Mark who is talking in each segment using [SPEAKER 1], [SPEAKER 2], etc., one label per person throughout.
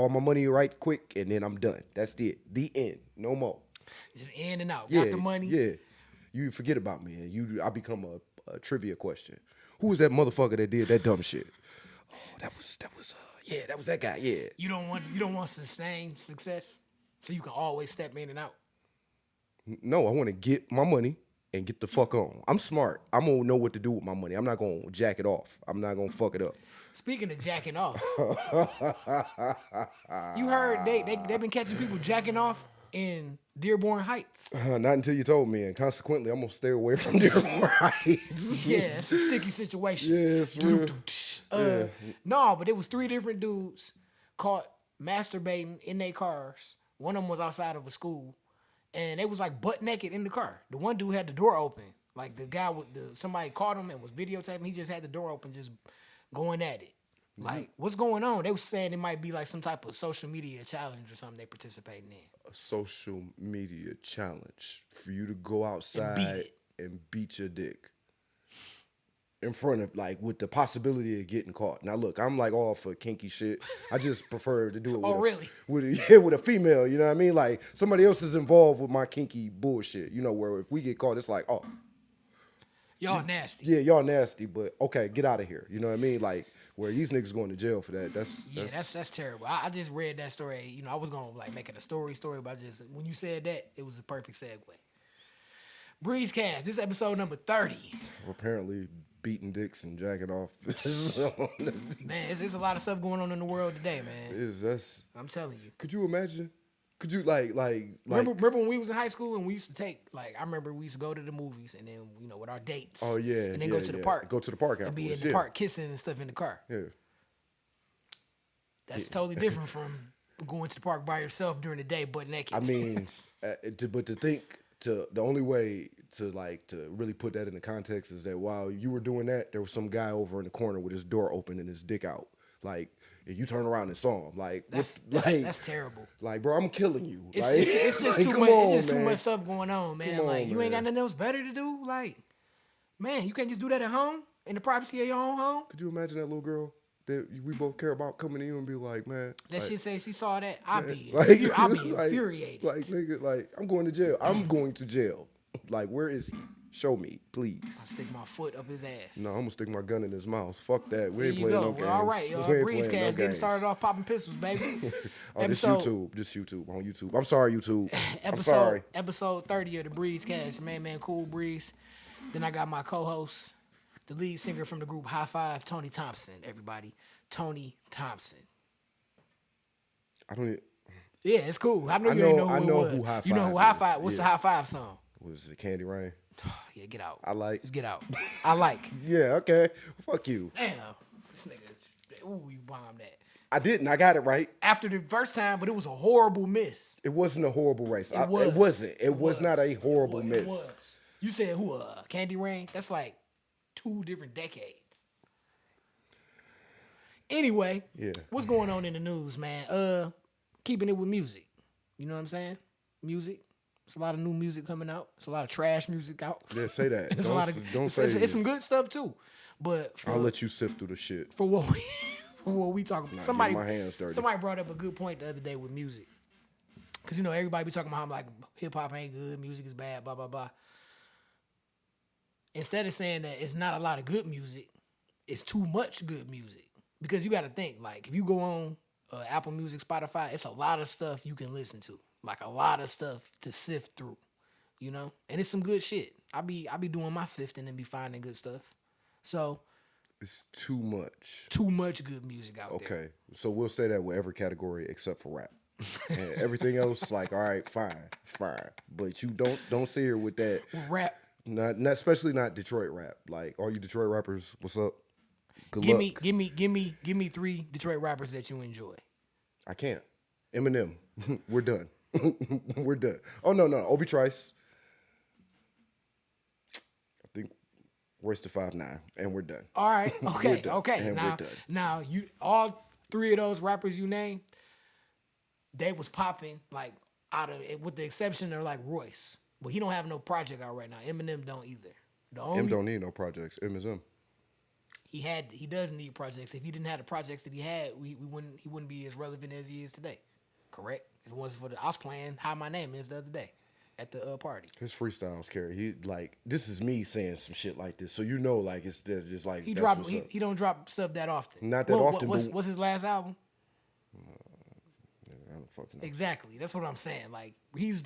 [SPEAKER 1] all my money right quick, and then I'm done. That's it. The end. No more.
[SPEAKER 2] Just in and out.
[SPEAKER 1] Yeah,
[SPEAKER 2] Got the money.
[SPEAKER 1] Yeah. You forget about me, and I become a trivia question. Who was that motherfucker that did that dumb shit? Oh, that was that guy. Yeah.
[SPEAKER 2] You don't want sustained success, so you can always step in and out.
[SPEAKER 1] No, I want to get my money and get the fuck on. I'm smart. I'm gonna know what to do with my money. I'm not gonna jack it off. I'm not gonna fuck it up.
[SPEAKER 2] Speaking of jacking off, you heard they've been catching people jacking off in Dearborn Heights.
[SPEAKER 1] Not until you told me, and consequently, I'm gonna stay away from Dearborn Heights.
[SPEAKER 2] Yeah, it's a sticky situation.
[SPEAKER 1] Yeah, it's real.
[SPEAKER 2] No, but it was 3 different dudes caught masturbating in their cars. One of them was outside of a school, and they was like butt naked in the car. The one dude had the door open. Like the guy somebody caught him and was videotaping. He just had the door open, just going at it. Like, what's going on? They was saying it might be like some type of social media challenge or something they participating in.
[SPEAKER 1] A social media challenge for you to go outside and beat your dick in front of, like, with the possibility of getting caught. Now, look, I'm like all for kinky shit. I just prefer to do it with a female, you know what I mean? Like, somebody else is involved with my kinky bullshit, you know, where if we get caught, it's like, oh.
[SPEAKER 2] Y'all nasty.
[SPEAKER 1] Yeah, y'all nasty, but okay, get out of here. You know what I mean? Like, where these niggas going to jail for that. That's
[SPEAKER 2] terrible. I just read that story. You know, I was gonna like make it a story, but when you said that, it was a perfect segue. Breezecast, this is episode number 30.
[SPEAKER 1] Apparently beating dicks and jacking off.
[SPEAKER 2] Man, it's a lot of stuff going on in the world today, man. I'm telling you.
[SPEAKER 1] Could you imagine? Could you like
[SPEAKER 2] remember when we was in high school and we used to take, like, I remember we used to go to the movies and then, you know, with our dates.
[SPEAKER 1] Oh yeah.
[SPEAKER 2] And then go to the park.
[SPEAKER 1] Go to the park
[SPEAKER 2] and be in the park kissing and stuff in the car.
[SPEAKER 1] Yeah.
[SPEAKER 2] That's totally different from going to the park by yourself during the day butt naked.
[SPEAKER 1] I mean, the only way to really put that into context is that while you were doing that, there was some guy over in the corner with his door open and his dick out. Like, if you turn around and saw him, like,
[SPEAKER 2] that's terrible.
[SPEAKER 1] Like, bro, I'm killing you.
[SPEAKER 2] It's just too much. It's just too much stuff going on, man. Like, you ain't got nothing else better to do. Like, man, you can't just do that at home in the privacy of your own home.
[SPEAKER 1] Could you imagine that little girl that we both care about coming to you and be like, man,
[SPEAKER 2] that
[SPEAKER 1] like,
[SPEAKER 2] shit say she saw that, I'll be infuriated.
[SPEAKER 1] Like, nigga, like, I'm going to jail. I'm going to jail. Like, where is he? Show me, please.
[SPEAKER 2] I'll stick my foot up his ass.
[SPEAKER 1] No, I'm gonna stick my gun in his mouth. Fuck that. We ain't playing no games.
[SPEAKER 2] Well, all right, y'all. Breezecast getting started off popping pistols, baby.
[SPEAKER 1] Just YouTube. On YouTube. I'm sorry, YouTube. I'm sorry.
[SPEAKER 2] Episode 30 of the Breezecast. Man, Cool Breeze. Then I got my co-host, the lead singer from the group High Five, Tony Thompson. Everybody, Tony Thompson. Yeah, it's cool. I know you ain't know who it was.
[SPEAKER 1] Who High Five
[SPEAKER 2] you know who High Five? What's the High Five song?
[SPEAKER 1] Was it Candy Rain?
[SPEAKER 2] Yeah, get out.
[SPEAKER 1] Just
[SPEAKER 2] get out. I like.
[SPEAKER 1] Yeah, okay. Fuck you.
[SPEAKER 2] Damn. This nigga, you bombed that.
[SPEAKER 1] I didn't. I got it right.
[SPEAKER 2] After the first time, but it was a horrible miss.
[SPEAKER 1] It wasn't a horrible race.
[SPEAKER 2] It wasn't.
[SPEAKER 1] It was not a horrible miss. It
[SPEAKER 2] was. You said who? Candy Rain? That's like 2 different decades. Anyway, what's going on in the news, man? Keeping it with music. You know what I'm saying? Music. It's a lot of new music coming out. It's a lot of trash music out.
[SPEAKER 1] Yeah, say that.
[SPEAKER 2] It's some good stuff too. But
[SPEAKER 1] I'll let you sift through the shit.
[SPEAKER 2] For what we talk about.
[SPEAKER 1] My hands dirty.
[SPEAKER 2] Somebody brought up a good point the other day with music. Cause you know everybody be talking about how like hip hop ain't good, music is bad, blah blah blah. Instead of saying that it's not a lot of good music, it's too much good music. Because you got to think, like, if you go on Apple Music, Spotify, it's a lot of stuff you can listen to. Like, a lot of stuff to sift through, you know? And it's some good shit. I be doing my sifting and be finding good stuff. So.
[SPEAKER 1] It's too much.
[SPEAKER 2] Too much good music out there.
[SPEAKER 1] Okay. So we'll say that with every category except for rap. And everything else, like, all right, fine. But you don't sit here with that.
[SPEAKER 2] Rap.
[SPEAKER 1] Not especially not Detroit rap. Like, all you Detroit rappers, what's up? Good luck.
[SPEAKER 2] Give me 3 Detroit rappers that you enjoy.
[SPEAKER 1] I can't. Eminem. We're done. We're done. Oh no, Obi Trice. I think Royce the 5'9", and we're done.
[SPEAKER 2] All right. Okay.
[SPEAKER 1] And we're done.
[SPEAKER 2] Now you all 3 of those rappers you named, they was popping like out of it, with the exception of like Royce. But he don't have no project out right now. Eminem don't either.
[SPEAKER 1] M don't need no projects. M is M.
[SPEAKER 2] he does need projects. If he didn't have the projects that he had, he wouldn't be as relevant as he is today. Correct? If it wasn't for I was playing How My Name Is the other day at the party.
[SPEAKER 1] His freestyles carry. He like this is me saying some shit like this, so you know, like it's just like
[SPEAKER 2] He don't drop stuff that often.
[SPEAKER 1] Not that often.
[SPEAKER 2] What's his last album?
[SPEAKER 1] I don't fucking know.
[SPEAKER 2] Exactly. That's what I'm saying. Like he's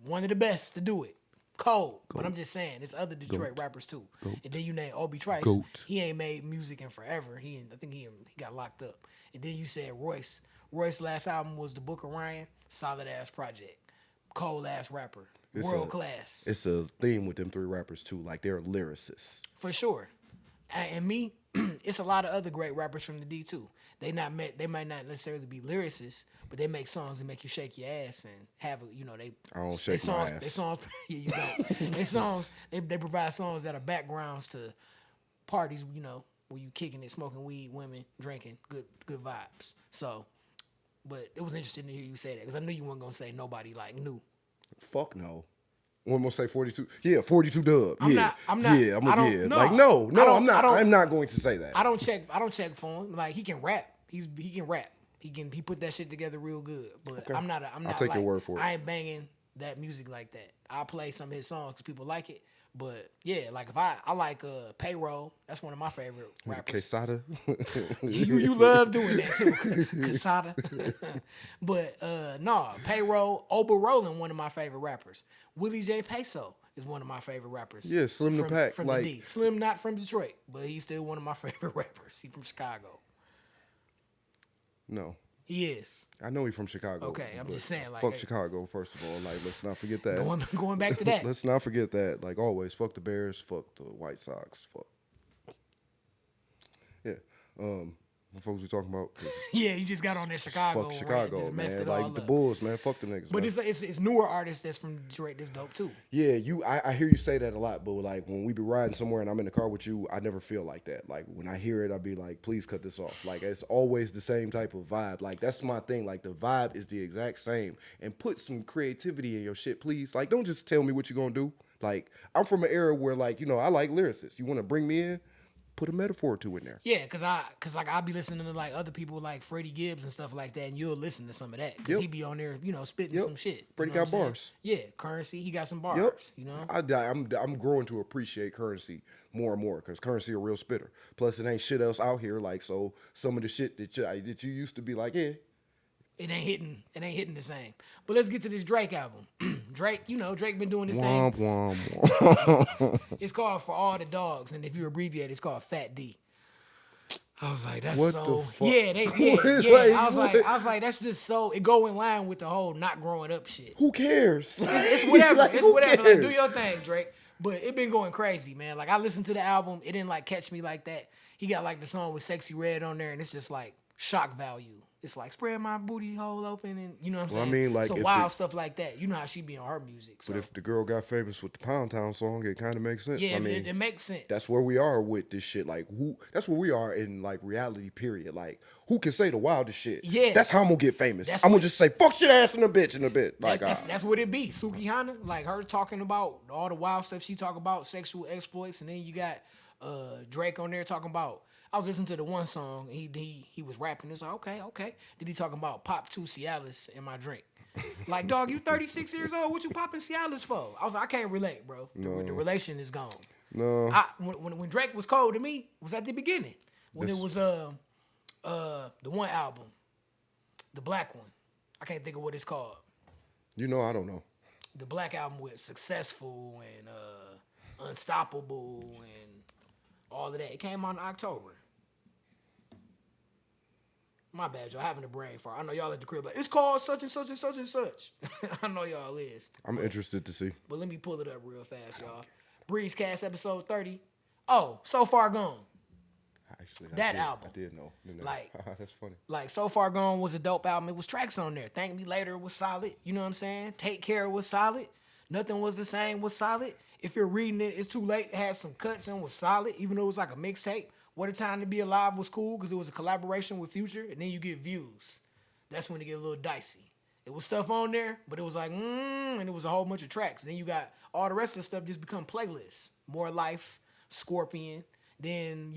[SPEAKER 2] one of the best to do it. Cold. But I'm just saying, it's other Detroit rappers too. And then you name Obi Trice. He ain't made music in forever. I think he got locked up. And then you said Royce. Royce's last album was The Book of Ryan. Solid ass project. Cold ass rapper. World class.
[SPEAKER 1] It's a theme with them three rappers too. Like they're lyricists.
[SPEAKER 2] For sure. And me, it's a lot of other great rappers from the D too. They might not necessarily be lyricists, but they make songs that make you shake your ass and have
[SPEAKER 1] I don't shake my ass.
[SPEAKER 2] They songs yeah, you don't. They songs they provide songs that are backgrounds to parties, where you kicking it, smoking weed, women, drinking, good vibes. So, but it was interesting to hear you say that because I knew you weren't gonna say nobody like new.
[SPEAKER 1] Fuck no. One more say 42. Yeah, 42 Dub.
[SPEAKER 2] I'm not.
[SPEAKER 1] Yeah, I'm
[SPEAKER 2] no,
[SPEAKER 1] like no, I'm not. I'm not going to say that.
[SPEAKER 2] I don't check for him. Like he can rap. He can rap. He put that shit together real good. But okay. I'm not.
[SPEAKER 1] I'll take your word for it.
[SPEAKER 2] I ain't banging that music like that. I'll play some of his songs because people like it. But yeah, like if I like Payroll, that's one of my favorite rappers.
[SPEAKER 1] Quesada.
[SPEAKER 2] you love doing that too. Quesada. But Payroll, Oba Rollin, one of my favorite rappers. Willie J. Peso is one of my favorite rappers.
[SPEAKER 1] Yeah, Slim the Pack.
[SPEAKER 2] From the D. Slim not from Detroit, but he's still one of my favorite rappers. He's from Chicago.
[SPEAKER 1] No.
[SPEAKER 2] He is.
[SPEAKER 1] I know he's from Chicago.
[SPEAKER 2] Okay, I'm just saying. Like,
[SPEAKER 1] fuck Chicago, first of all. Like, let's not forget that.
[SPEAKER 2] Going back to that.
[SPEAKER 1] Let's not forget that. Like always, fuck the Bears, fuck the White Sox, fuck. Yeah. What folks we talking about?
[SPEAKER 2] Yeah, you just got on that Chicago.
[SPEAKER 1] Fuck Chicago,
[SPEAKER 2] just
[SPEAKER 1] man.
[SPEAKER 2] messed it
[SPEAKER 1] Like
[SPEAKER 2] all
[SPEAKER 1] the
[SPEAKER 2] up.
[SPEAKER 1] Bulls, man. Fuck the niggas.
[SPEAKER 2] But
[SPEAKER 1] man.
[SPEAKER 2] it's newer artists that's from Detroit that's dope too.
[SPEAKER 1] Yeah, I hear you say that a lot, but like when we be riding somewhere and I'm in the car with you, I never feel like that. Like when I hear it, I be like, please cut this off. Like it's always the same type of vibe. Like that's my thing. Like the vibe is the exact same. And put some creativity in your shit, please. Like don't just tell me what you're gonna do. Like I'm from an era where like, I like lyricists. You wanna bring me in? Put a metaphor or two in there.
[SPEAKER 2] Yeah, cause I'll be listening to like other people like Freddie Gibbs and stuff like that, and you'll listen to some of that because he be on there, spitting some shit.
[SPEAKER 1] Freddie got bars.
[SPEAKER 2] Yeah, Currency, he got some bars.
[SPEAKER 1] I'm growing to appreciate Currency more and more because Currency a real spitter. Plus, it ain't shit else out here. Like so, some of the shit that you used to be like, yeah.
[SPEAKER 2] It ain't hitting the same. But let's get to this Drake album. Drake been doing this thing. It's called For All the Dogs, and if you abbreviate, it's called Fat D. I was like, that's
[SPEAKER 1] what
[SPEAKER 2] so.
[SPEAKER 1] The fuck?
[SPEAKER 2] Yeah. I was like, that's just so. It go in line with the whole not growing up shit.
[SPEAKER 1] Who cares?
[SPEAKER 2] It's whatever.
[SPEAKER 1] Like,
[SPEAKER 2] it's whatever. Like, do your thing, Drake. But it been going crazy, man. Like I listened to the album, it didn't like catch me like that. He got like the song with Sexy Red on there, and it's just like shock value. It's like spread my booty hole open, and you know what I'm saying.
[SPEAKER 1] I mean, like
[SPEAKER 2] so wild stuff like that. You know how she be on her music. So.
[SPEAKER 1] But if the girl got famous with the Pound Town song, it kind of makes sense.
[SPEAKER 2] Yeah, I mean, it makes sense.
[SPEAKER 1] That's where we are with this shit. Like that's where we are in like reality. Period. Like who can say the wildest shit? Yeah, that's how I'm gonna get famous. I'm gonna just say fuck shit ass in a bitch in a bit. Like
[SPEAKER 2] that's what it be. Suki Hana, like her talking about all the wild stuff she talk about, sexual exploits, and then you got Drake on there talking about. I was listening to the one song. He was rapping. It's like, okay. Then he talking about pop 2 Cialis in my drink. Like, dog, you 36 years old. What you popping Cialis for? I was like, I can't relate, bro. No. The relation is gone.
[SPEAKER 1] No.
[SPEAKER 2] When Drake was cold to me, it was at the beginning. When it was the one album, the black one. I can't think of what it's called.
[SPEAKER 1] I don't know.
[SPEAKER 2] The black album with Successful and Unstoppable and all of that. It came out in October. My bad, y'all. Having a brain fart. I know y'all at the crib like, it's called such and such and such and such. I know y'all is.
[SPEAKER 1] I'm interested to see.
[SPEAKER 2] But let me pull it up real fast, y'all. Breezecast episode 30. Oh, So Far Gone.
[SPEAKER 1] Actually,
[SPEAKER 2] album.
[SPEAKER 1] I did know.
[SPEAKER 2] Like,
[SPEAKER 1] that's funny.
[SPEAKER 2] Like, So Far Gone was a dope album. It was tracks on there. Thank Me Later was solid. You know what I'm saying? Take Care was solid. Nothing Was the Same was solid. If you're reading it, It's Too Late. It had some cuts and was solid, even though it was like a mixtape. What a Time to Be Alive was cool because it was a collaboration with Future, and then you get Views. That's when it get a little dicey. It was stuff on there, but it was like, and it was a whole bunch of tracks. Then you got all the rest of the stuff just become playlists. More Life, Scorpion, then,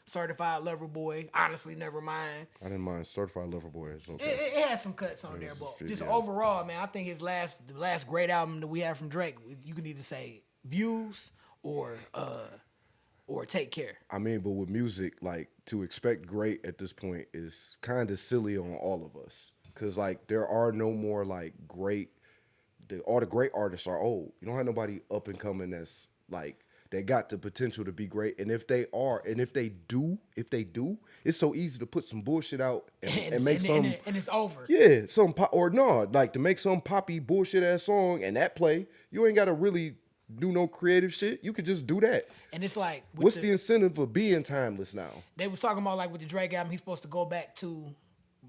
[SPEAKER 2] Certified Lover Boy, Honestly Nevermind.
[SPEAKER 1] I didn't mind Certified Lover Boy. It's okay.
[SPEAKER 2] It has some cuts on there, but just overall, man, I think the last great album that we have from Drake, you can either say Views or Take Care.
[SPEAKER 1] I mean, but with music, like, to expect great at this point is kind of silly on all of us. Because, like, there are no more, like, all the great artists are old. You don't have nobody up and coming that's, like, they got the potential to be great. And if they do, it's so easy to put some bullshit out and make some.
[SPEAKER 2] And it's over.
[SPEAKER 1] Yeah, like, to make some poppy bullshit-ass song and that play, you ain't got to really do no creative shit. You could just do that.
[SPEAKER 2] And it's like,
[SPEAKER 1] what's the incentive of being timeless now?
[SPEAKER 2] They was talking about, like, with the Drake album, he's supposed to go back to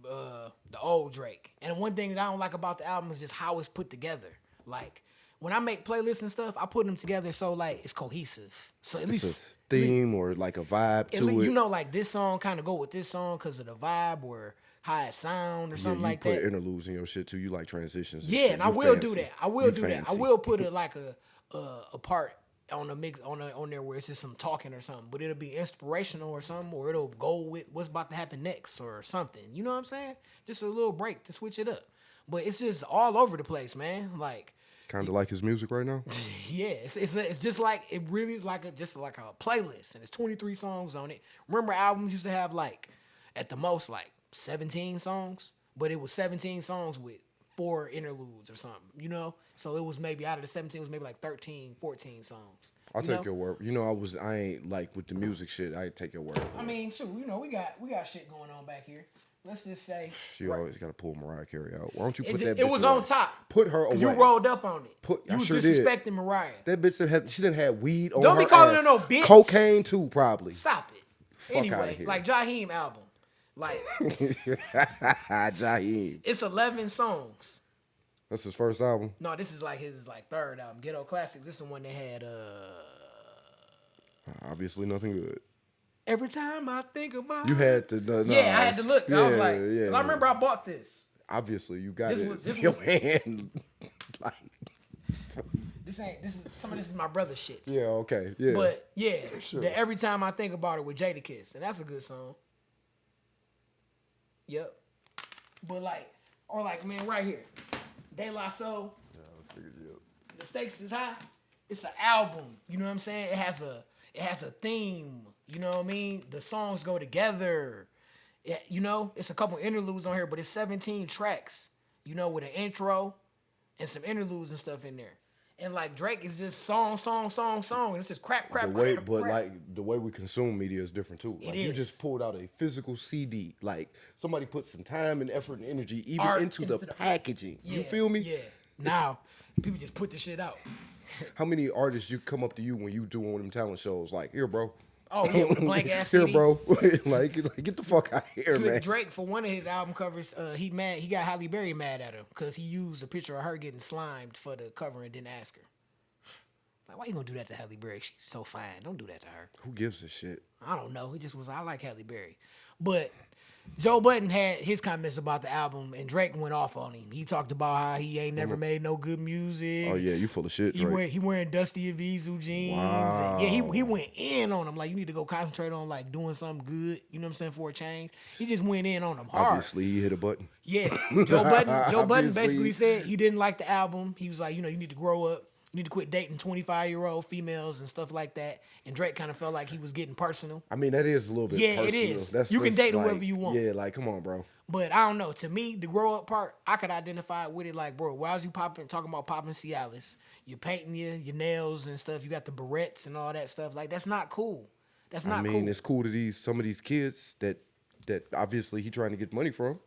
[SPEAKER 2] the old Drake. And one thing that I don't like about the album is just how it's put together. Like, when I make playlists and stuff, I put them together so, like, it's cohesive. So at least
[SPEAKER 1] a theme or like a vibe to it.
[SPEAKER 2] You know, like, this song kind of go with this song because of the vibe or how it sound or something like that.
[SPEAKER 1] You put interludes in your shit too. You like transitions.
[SPEAKER 2] Yeah, and I will do that. I will do that. I will put a part on the mix on there where it's just some talking or something, but it'll be inspirational or something, or it'll go with what's about to happen next or something. You know what I'm saying? Just a little break to switch it up. But it's just all over the place, man. Like,
[SPEAKER 1] kind of like his music right now.
[SPEAKER 2] Yeah, it's just like, it really is like a playlist, and it's 23 songs on it. Remember, albums used to have, like, at the most, like 17 songs, but it was 17 songs with 4 interludes or something, you know? So it was maybe out of the 17, it was maybe like 13, 14 songs.
[SPEAKER 1] I'll take your word. You know, I ain't like with the music shit. I take your word for
[SPEAKER 2] I mean, shoot, you know, we got shit going on back here. Let's just say
[SPEAKER 1] she always got to pull Mariah Carey out. Why don't you put that?
[SPEAKER 2] It was
[SPEAKER 1] away?
[SPEAKER 2] On top.
[SPEAKER 1] Put her away.
[SPEAKER 2] You rolled up on it.
[SPEAKER 1] You
[SPEAKER 2] was
[SPEAKER 1] sure
[SPEAKER 2] disrespecting
[SPEAKER 1] did.
[SPEAKER 2] Mariah.
[SPEAKER 1] That bitch she didn't have weed on
[SPEAKER 2] Don't
[SPEAKER 1] her
[SPEAKER 2] be calling
[SPEAKER 1] ass.
[SPEAKER 2] her no bitch.
[SPEAKER 1] Cocaine too, probably.
[SPEAKER 2] Stop it.
[SPEAKER 1] Fuck
[SPEAKER 2] anyway, like Jaheim album, like
[SPEAKER 1] Jaheim.
[SPEAKER 2] It's 11 songs.
[SPEAKER 1] That's his first album.
[SPEAKER 2] No, this is like his third album, Ghetto Classics. This is the one that had
[SPEAKER 1] obviously nothing good.
[SPEAKER 2] Every time I think about
[SPEAKER 1] you had to
[SPEAKER 2] yeah, I had to look.
[SPEAKER 1] Yeah,
[SPEAKER 2] I was like, because I remember I bought this.
[SPEAKER 1] Obviously, you got
[SPEAKER 2] this
[SPEAKER 1] it.
[SPEAKER 2] Was
[SPEAKER 1] hand. Like,
[SPEAKER 2] this is some of this is my brother's shit.
[SPEAKER 1] Yeah, okay, yeah.
[SPEAKER 2] But yeah, sure. Every time I think about it with Jada Kiss, and that's a good song. Yep. But like man, right here, De La Soul. Yeah, I figured you up. The Stakes Is High. It's an album. You know what I'm saying? It has a theme. You know what I mean? The songs go together. You know, it's a couple interludes on here, but it's 17 tracks, you know, with an intro and some interludes and stuff in there. And like Drake is just song, and it's just crap.
[SPEAKER 1] Like the way we consume media is different too. Like, you just pulled out a physical CD. Like somebody put some time and effort and energy even into the packaging. Yeah, you feel me?
[SPEAKER 2] Yeah. Now people just put the shit out.
[SPEAKER 1] How many artists you come up to you when you do one of them talent shows? Like, here, bro.
[SPEAKER 2] Oh yeah, with a blank ass CD.
[SPEAKER 1] Here, bro. like, get the fuck out of here, man.
[SPEAKER 2] Drake, for one of his album covers, he got Halle Berry mad at him because he used a picture of her getting slimed for the cover and didn't ask her. Like, why you gonna do that to Halle Berry? She's so fine. Don't do that to her.
[SPEAKER 1] Who gives a shit?
[SPEAKER 2] I don't know. He just was. I like Halle Berry, but Joe Budden had his comments about the album, and Drake went off on him. He talked about how he ain't never made no good music.
[SPEAKER 1] Oh yeah, you full of shit, Drake.
[SPEAKER 2] He wearing Dusty Avizu jeans.
[SPEAKER 1] Wow.
[SPEAKER 2] And yeah, he went in on him. Like, you need to go concentrate on like doing something good. You know what I'm saying, for a change. He just went in on him hard.
[SPEAKER 1] Obviously, he hit a button.
[SPEAKER 2] Yeah, Joe Budden basically said he didn't like the album. He was like, you know, you need to grow up. You need to quit dating 25-year-old females and stuff like that. And Drake kind of felt like he was getting personal.
[SPEAKER 1] I mean, that is a little bit personal.
[SPEAKER 2] Yeah, it is. You can date whoever you want.
[SPEAKER 1] Yeah, like, come on, bro.
[SPEAKER 2] But I don't know. To me, the grow up part, I could identify with it like, bro, why was you talking about popping Cialis? You're painting your nails and stuff. You got the barrettes and all that stuff. Like, that's not cool. That's not cool.
[SPEAKER 1] I mean, it's cool to some of these kids that obviously he trying to get money from.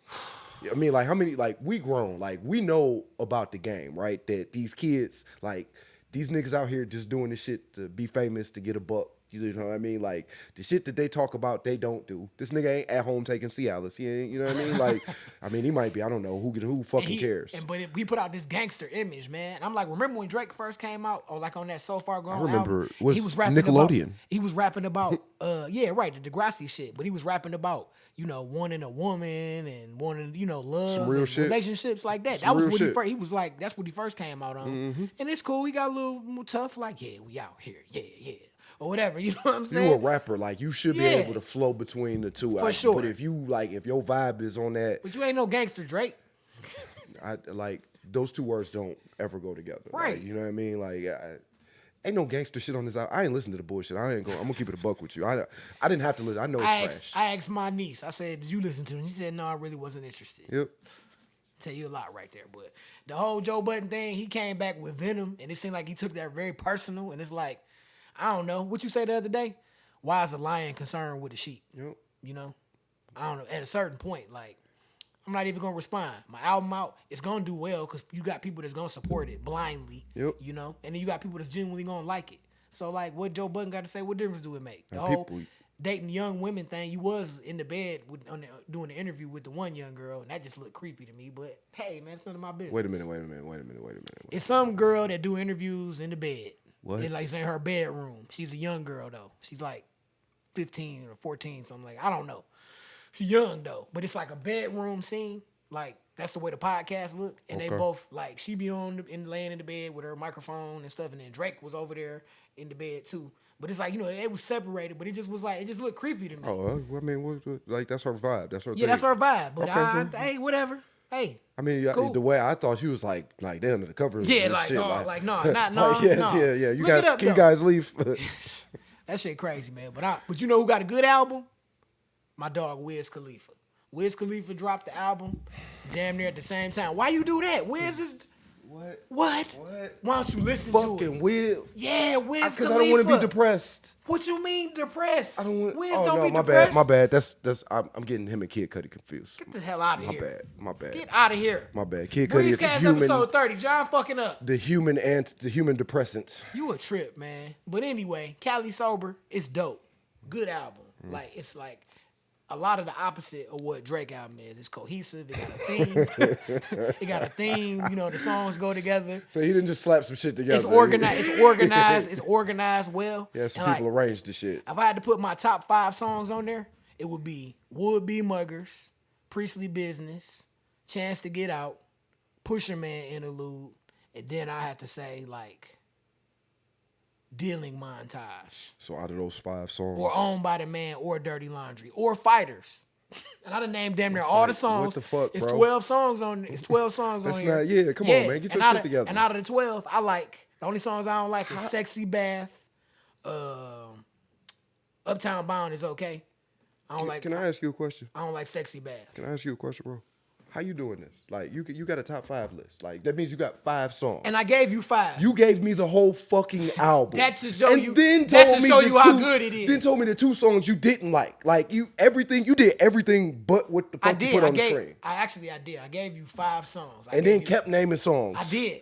[SPEAKER 1] I mean, like, how many, like, we grown, like, we know about the game, right? That these kids, like, these niggas out here just doing this shit to be famous, to get a buck. You know what I mean? Like, the shit that they talk about, they don't do. This nigga ain't at home taking Cialis. He ain't, you know what I mean? Like, I mean, he might be. I don't know. Who fucking cares?
[SPEAKER 2] But we put out this gangster image, man. And I'm like, remember when Drake first came out? Or like on that So Far Gone album?
[SPEAKER 1] I remember.
[SPEAKER 2] He was rapping
[SPEAKER 1] Nickelodeon.
[SPEAKER 2] He was rapping about, yeah, right, the Degrassi shit. But he was rapping about, you know, wanting a woman and wanting, you know, love,
[SPEAKER 1] some real shit.
[SPEAKER 2] Relationships like that.
[SPEAKER 1] Some
[SPEAKER 2] that was
[SPEAKER 1] real
[SPEAKER 2] what
[SPEAKER 1] shit.
[SPEAKER 2] he first. He was like, that's what he first came out on. Mm-hmm. And it's cool. He got a little more tough. Like, yeah, we out here. Yeah. or whatever. You know what I'm saying?
[SPEAKER 1] You a rapper, like you should be able to flow between the two.
[SPEAKER 2] For sure.
[SPEAKER 1] But if you if your vibe is on that,
[SPEAKER 2] but you ain't no gangster, Drake.
[SPEAKER 1] I like those two words don't ever go together.
[SPEAKER 2] Right.
[SPEAKER 1] Like, you know what I mean? Like, ain't no gangster shit on this album. I ain't listen to the bullshit. I'm gonna keep it a buck with you. I didn't have to listen. I know it's trash.
[SPEAKER 2] I asked my niece. I said, "Did you listen to it?" And she said, "No, I really wasn't interested."
[SPEAKER 1] Yep.
[SPEAKER 2] Tell you a lot right there, but the whole Joe Budden thing, he came back with Venom, and it seemed like he took that very personal. And it's like, I don't know what you say the other day. Why is a lion concerned with a sheep?
[SPEAKER 1] Yep.
[SPEAKER 2] You know, I don't know. At a certain point, like, I'm not even gonna respond. My album out, it's gonna do well because you got people that's gonna support it blindly. Yep. You know, and then you got people that's genuinely gonna like it. So like, what Joe Budden got to say? What difference do it make? The whole dating young women thing. You was in the bed doing the interview with the one young girl, and that just looked creepy to me. But hey, man, it's none of my business.
[SPEAKER 1] Wait a minute.
[SPEAKER 2] It's some girl that do interviews in the bed.
[SPEAKER 1] What?
[SPEAKER 2] And like it's in her bedroom. She's a young girl though. She's like 15 or 14, something like. I don't know. She's young though, but it's like a bedroom scene. Like that's the way the podcast look, and they both like she be laying in the bed with her microphone and stuff, and then Drake was over there in the bed too. But it's like, you know, it was separated, but it just was like, it just looked creepy to me.
[SPEAKER 1] Oh, I mean, like that's her vibe. That's her thing.
[SPEAKER 2] Yeah, that's her vibe. But hey, whatever. Hey.
[SPEAKER 1] I mean, cool. The way I thought she was like they under the covers.
[SPEAKER 2] Yeah,
[SPEAKER 1] like,
[SPEAKER 2] shit.
[SPEAKER 1] no,
[SPEAKER 2] not no.
[SPEAKER 1] Yeah. You guys leave.
[SPEAKER 2] That shit crazy, man. But you know who got a good album? My dog Wiz Khalifa. Wiz Khalifa dropped the album damn near at the same time. Why you do that? Wiz is... What? Why don't you listen to it?
[SPEAKER 1] Fucking Wiz.
[SPEAKER 2] Yeah, Wiz Khalifa.
[SPEAKER 1] Because I don't want to be depressed.
[SPEAKER 2] What you mean depressed?
[SPEAKER 1] I don't want.
[SPEAKER 2] Wiz don't be depressed.
[SPEAKER 1] My bad. That's. I'm getting him and Kid Cudi confused.
[SPEAKER 2] Get the hell out of here.
[SPEAKER 1] My bad.
[SPEAKER 2] Get out of here.
[SPEAKER 1] My bad. Kid Cudi is the
[SPEAKER 2] Breezecast
[SPEAKER 1] human.
[SPEAKER 2] episode 30. John fucking up.
[SPEAKER 1] The human depressant.
[SPEAKER 2] You a trip, man. But anyway, Cali Sober is dope. Good album. Like it's like a lot of the opposite of what Drake album is. It's cohesive. It got a theme. It got a theme. You know, the songs go together.
[SPEAKER 1] So he didn't just slap some shit together.
[SPEAKER 2] It's organized. It's organized. It's organized well.
[SPEAKER 1] Yeah, some people arranged the shit.
[SPEAKER 2] If I had to put my top 5 songs on there, it would be Would Be Muggers, Priestly Business, Chance to Get Out, Pusher Man Interlude, and then I have to say like Dealing Montage.
[SPEAKER 1] So out of those 5 songs,
[SPEAKER 2] or Owned by the Man, or Dirty Laundry, or Fighters. And I done named damn near all the songs.
[SPEAKER 1] What the fuck,
[SPEAKER 2] it's
[SPEAKER 1] bro?
[SPEAKER 2] 12 songs on. It's 12 songs on here.
[SPEAKER 1] Yeah, come on, man, get your shit together.
[SPEAKER 2] And out of the 12, I like the only songs I don't like is Sexy Bath. Uptown Bound is okay. I don't like.
[SPEAKER 1] Can I ask you a question?
[SPEAKER 2] I don't like Sexy Bath.
[SPEAKER 1] Can I ask you a question, bro? How you doing this? Like you got a top 5 list. Like that means you got 5 songs.
[SPEAKER 2] And I gave you 5.
[SPEAKER 1] You gave me the whole fucking album.
[SPEAKER 2] That to show you.
[SPEAKER 1] Then
[SPEAKER 2] that to show you how good it is.
[SPEAKER 1] Then told me the 2 songs you didn't like. Like you did everything but what the fuck you put on the screen.
[SPEAKER 2] I did. I gave you 5 songs.
[SPEAKER 1] And then kept naming songs.
[SPEAKER 2] I did.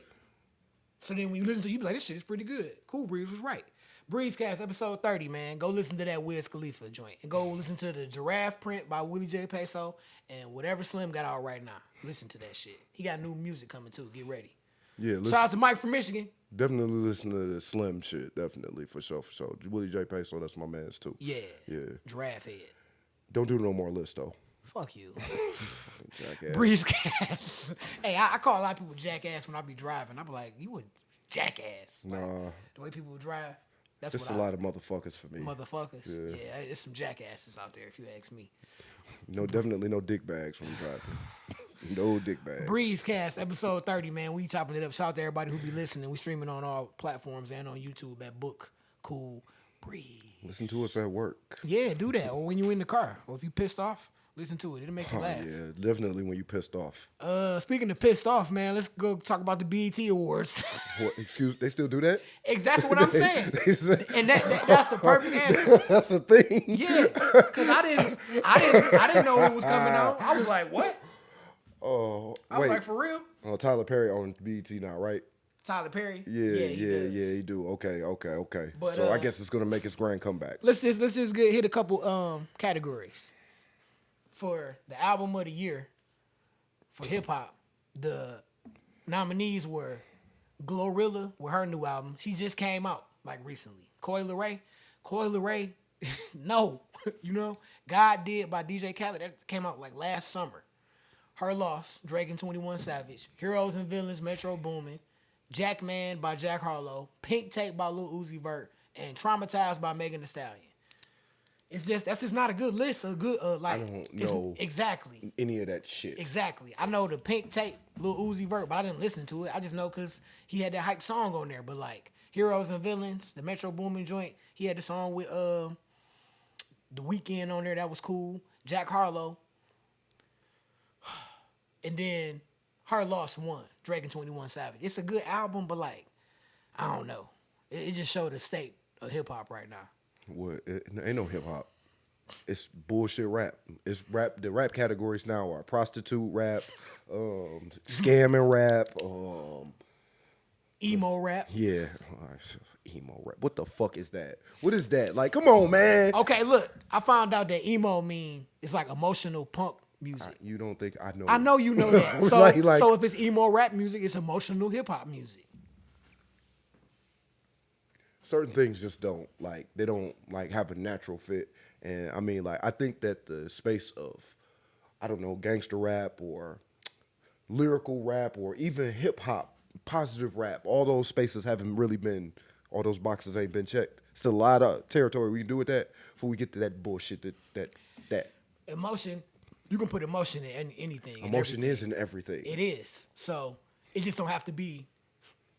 [SPEAKER 2] So then when you listen to it, you be like, this shit is pretty good. Cool Breeze was right. Breezecast episode 30, man. Go listen to that Wiz Khalifa joint. And go listen to the Giraffe Print by Willie J. Peso and whatever Slim got out right now. Listen to that shit. He got new music coming too. Get ready.
[SPEAKER 1] Yeah, listen.
[SPEAKER 2] Shout out to Mike from Michigan.
[SPEAKER 1] Definitely listen to the Slim shit. Definitely, for sure. Willie J. Peso, that's my man's too.
[SPEAKER 2] Yeah. Giraffe Head.
[SPEAKER 1] Don't do no more lists though.
[SPEAKER 2] Fuck you.
[SPEAKER 1] Jackass.
[SPEAKER 2] Breezecast. Hey, I call a lot of people jackass when I be driving. I be like, you a jackass.
[SPEAKER 1] Nah.
[SPEAKER 2] Like, the way people drive. That's
[SPEAKER 1] just a lot of motherfuckers for me.
[SPEAKER 2] Motherfuckers. Yeah, it's some jackasses out there if you ask me.
[SPEAKER 1] No, definitely no dick bags when driving. No dick bags.
[SPEAKER 2] Breezecast episode 30, man. We chopping it up. Shout out to everybody who be listening. We streaming on all platforms and on YouTube at Book Cool Breeze.
[SPEAKER 1] Listen to us at work.
[SPEAKER 2] Yeah, do that. Or when you in the car. Or if you pissed off, listen to it. It'll make you laugh.
[SPEAKER 1] Yeah, definitely when you pissed off.
[SPEAKER 2] Speaking of pissed off, man, let's go talk about the BET Awards.
[SPEAKER 1] What, they still do that?
[SPEAKER 2] That's what I'm saying. And that's the perfect answer.
[SPEAKER 1] That's a thing.
[SPEAKER 2] Yeah, because I didn't know it was coming on. I was like, what?
[SPEAKER 1] Oh,
[SPEAKER 2] I was like, for real?
[SPEAKER 1] Oh, Tyler Perry on BET now, right?
[SPEAKER 2] Tyler Perry?
[SPEAKER 1] Yeah, he do. Okay. But, so I guess it's gonna make its grand comeback.
[SPEAKER 2] Let's just hit a couple categories. For the album of the year for hip hop, the nominees were Glorilla with her new album. She just came out like recently. Coi Leray, no, you know. God Did by DJ Khaled, that came out like last summer. Her Loss, Drake and 21 Savage. Heroes and Villains, Metro Boomin. Jackman by Jack Harlow. Pink Tape by Lil Uzi Vert. and Traumatized by Megan Thee Stallion. That's just not a good list. A good like.
[SPEAKER 1] I don't know
[SPEAKER 2] exactly
[SPEAKER 1] any of that shit.
[SPEAKER 2] Exactly. I know the Pink Tape, Lil Uzi Vert, but I didn't listen to it. I just know because he had that hype song on there. But like Heroes and Villains, the Metro Boomin joint, he had the song with The Weeknd on there. That was cool. Jack Harlow. And then Heart Lost One, Drake and 21 Savage. It's a good album, but like, I don't know. It just showed the state of hip hop right now.
[SPEAKER 1] What? Ain't no hip hop. It's bullshit rap. It's rap. The rap categories now are prostitute rap, scamming rap,
[SPEAKER 2] emo rap.
[SPEAKER 1] Yeah, emo rap. What the fuck is that? What is that? Like, come on, man.
[SPEAKER 2] Okay, look, I found out that emo it's like emotional punk music.
[SPEAKER 1] You don't think I know?
[SPEAKER 2] I know you know that. So, so if it's emo rap music, it's emotional hip hop music.
[SPEAKER 1] Certain things just don't they don't have a natural fit. And I mean, I think that the space of, I don't know, gangster rap or lyrical rap or even hip hop, positive rap, all those spaces haven't really been, all those boxes ain't been checked. Still a lot of territory we can do with that before we get to that bullshit that.
[SPEAKER 2] Emotion, you can put emotion in anything.
[SPEAKER 1] Emotion is in everything.
[SPEAKER 2] It is. So it just don't have to be.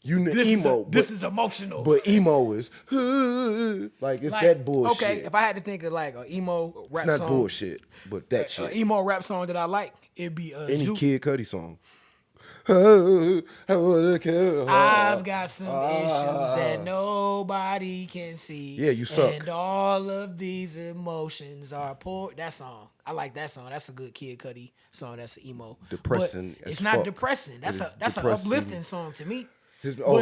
[SPEAKER 1] This
[SPEAKER 2] is emotional.
[SPEAKER 1] But emo is it's that bullshit.
[SPEAKER 2] Okay, if I had to think of like an emo rap song.
[SPEAKER 1] It's not bullshit, but that shit.
[SPEAKER 2] An emo rap song that I like, it'd be
[SPEAKER 1] any Kid Cudi song.
[SPEAKER 2] I've got some issues that nobody can see.
[SPEAKER 1] Yeah, you suck.
[SPEAKER 2] And all of these emotions are poor. That song. I like that song. That's a good Kid Cudi song. That's emo.
[SPEAKER 1] Depressing.
[SPEAKER 2] But it's not depressing. That's an uplifting song to me.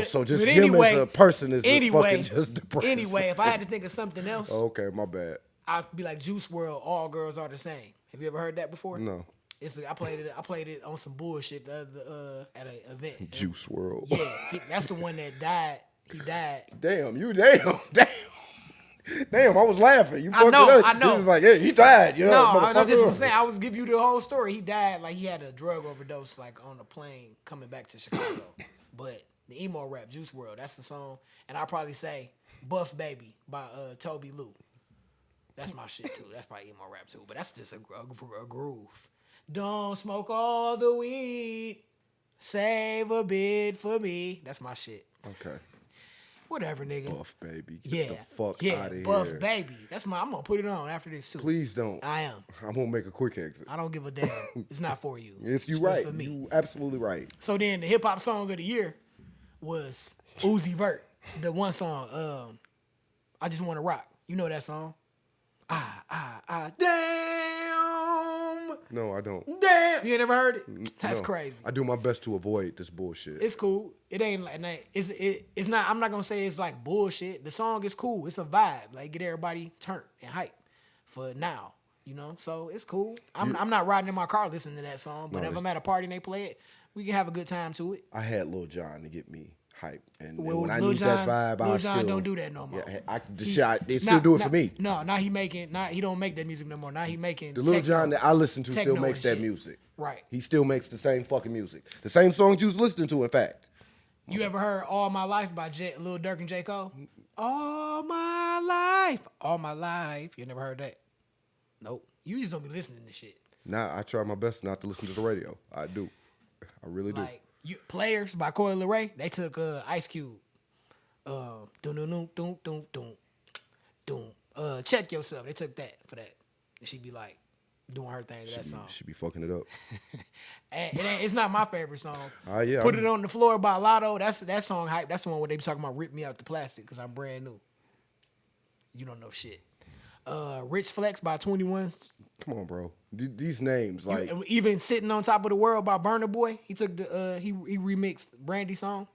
[SPEAKER 1] So just him as a person is fucking just depressing.
[SPEAKER 2] Anyway, if I had to think of something else.
[SPEAKER 1] Okay, my bad.
[SPEAKER 2] I'd be like Juice WRLD, All Girls Are the Same. Have you ever heard that before?
[SPEAKER 1] No.
[SPEAKER 2] I played it on some bullshit at an event.
[SPEAKER 1] Juice WRLD.
[SPEAKER 2] Yeah, that's the one that died. He died.
[SPEAKER 1] Damn. Damn, I was laughing. You fucked it up.
[SPEAKER 2] I know.
[SPEAKER 1] He was like, yeah, he died. You know,
[SPEAKER 2] I know this was saying. I was give you the whole story. He died like he had a drug overdose like on a plane coming back to Chicago. But the emo rap, Juice WRLD, that's the song. And I'll probably say Buff Baby by Toby Lou. That's my shit too. That's probably emo rap too. But that's just a groove. Don't smoke all the weed. Save a bit for me. That's my shit.
[SPEAKER 1] Okay.
[SPEAKER 2] Whatever, nigga.
[SPEAKER 1] Buff Baby. Get the fuck out of here.
[SPEAKER 2] Buff Baby. I'm gonna put it on after this too.
[SPEAKER 1] Please don't.
[SPEAKER 2] I am.
[SPEAKER 1] I'm gonna make a quick exit.
[SPEAKER 2] I don't give a damn. It's not for you.
[SPEAKER 1] It's
[SPEAKER 2] you
[SPEAKER 1] right.
[SPEAKER 2] For me.
[SPEAKER 1] You absolutely right.
[SPEAKER 2] So then the hip hop song of the year was Uzi Vert. The one song, I Just Wanna Rock. You know that song? Damn.
[SPEAKER 1] No, I don't.
[SPEAKER 2] Damn. You ain't never heard it? That's crazy.
[SPEAKER 1] I do my best to avoid this bullshit.
[SPEAKER 2] It's cool. It ain't like it's not. I'm not gonna say it's like bullshit. The song is cool. It's a vibe. Like get everybody turned and hype for now. You know, so it's cool. I'm not riding in my car listening to that song. But if I'm at a party and they play it, we can have a good time to it.
[SPEAKER 1] I had Lil Jon to get me hype, and
[SPEAKER 2] when
[SPEAKER 1] I need that vibe,
[SPEAKER 2] Lil Jon don't do that no more.
[SPEAKER 1] Yeah, they still do it for me.
[SPEAKER 2] No, now he don't make that music no more. Now he making
[SPEAKER 1] the Lil Jon that I listen to still makes that music.
[SPEAKER 2] Right.
[SPEAKER 1] He still makes the same fucking music, the same songs you was listening to. In fact,
[SPEAKER 2] you ever heard "All My Life" by Lil Durk and J. Cole? All my life. You never heard that? Nope. You just don't be listening to shit.
[SPEAKER 1] Nah, I try my best not to listen to the radio. I do. I really do.
[SPEAKER 2] Like Players by Coi Leray, they took Ice Cube. Check Yourself. They took that for that. And she be like doing her thing to that song.
[SPEAKER 1] She be fucking it up.
[SPEAKER 2] It's not my favorite song.
[SPEAKER 1] Yeah.
[SPEAKER 2] Put It on the Floor by Lotto. That's that song hype. That's the one where they be talking about rip me out the plastic because I'm brand new. You don't know shit. Rich Flex by 21.
[SPEAKER 1] Come on, bro. These names, like
[SPEAKER 2] even Sitting on Top of the World by Burna Boy. He took the he remixed Brandy's song.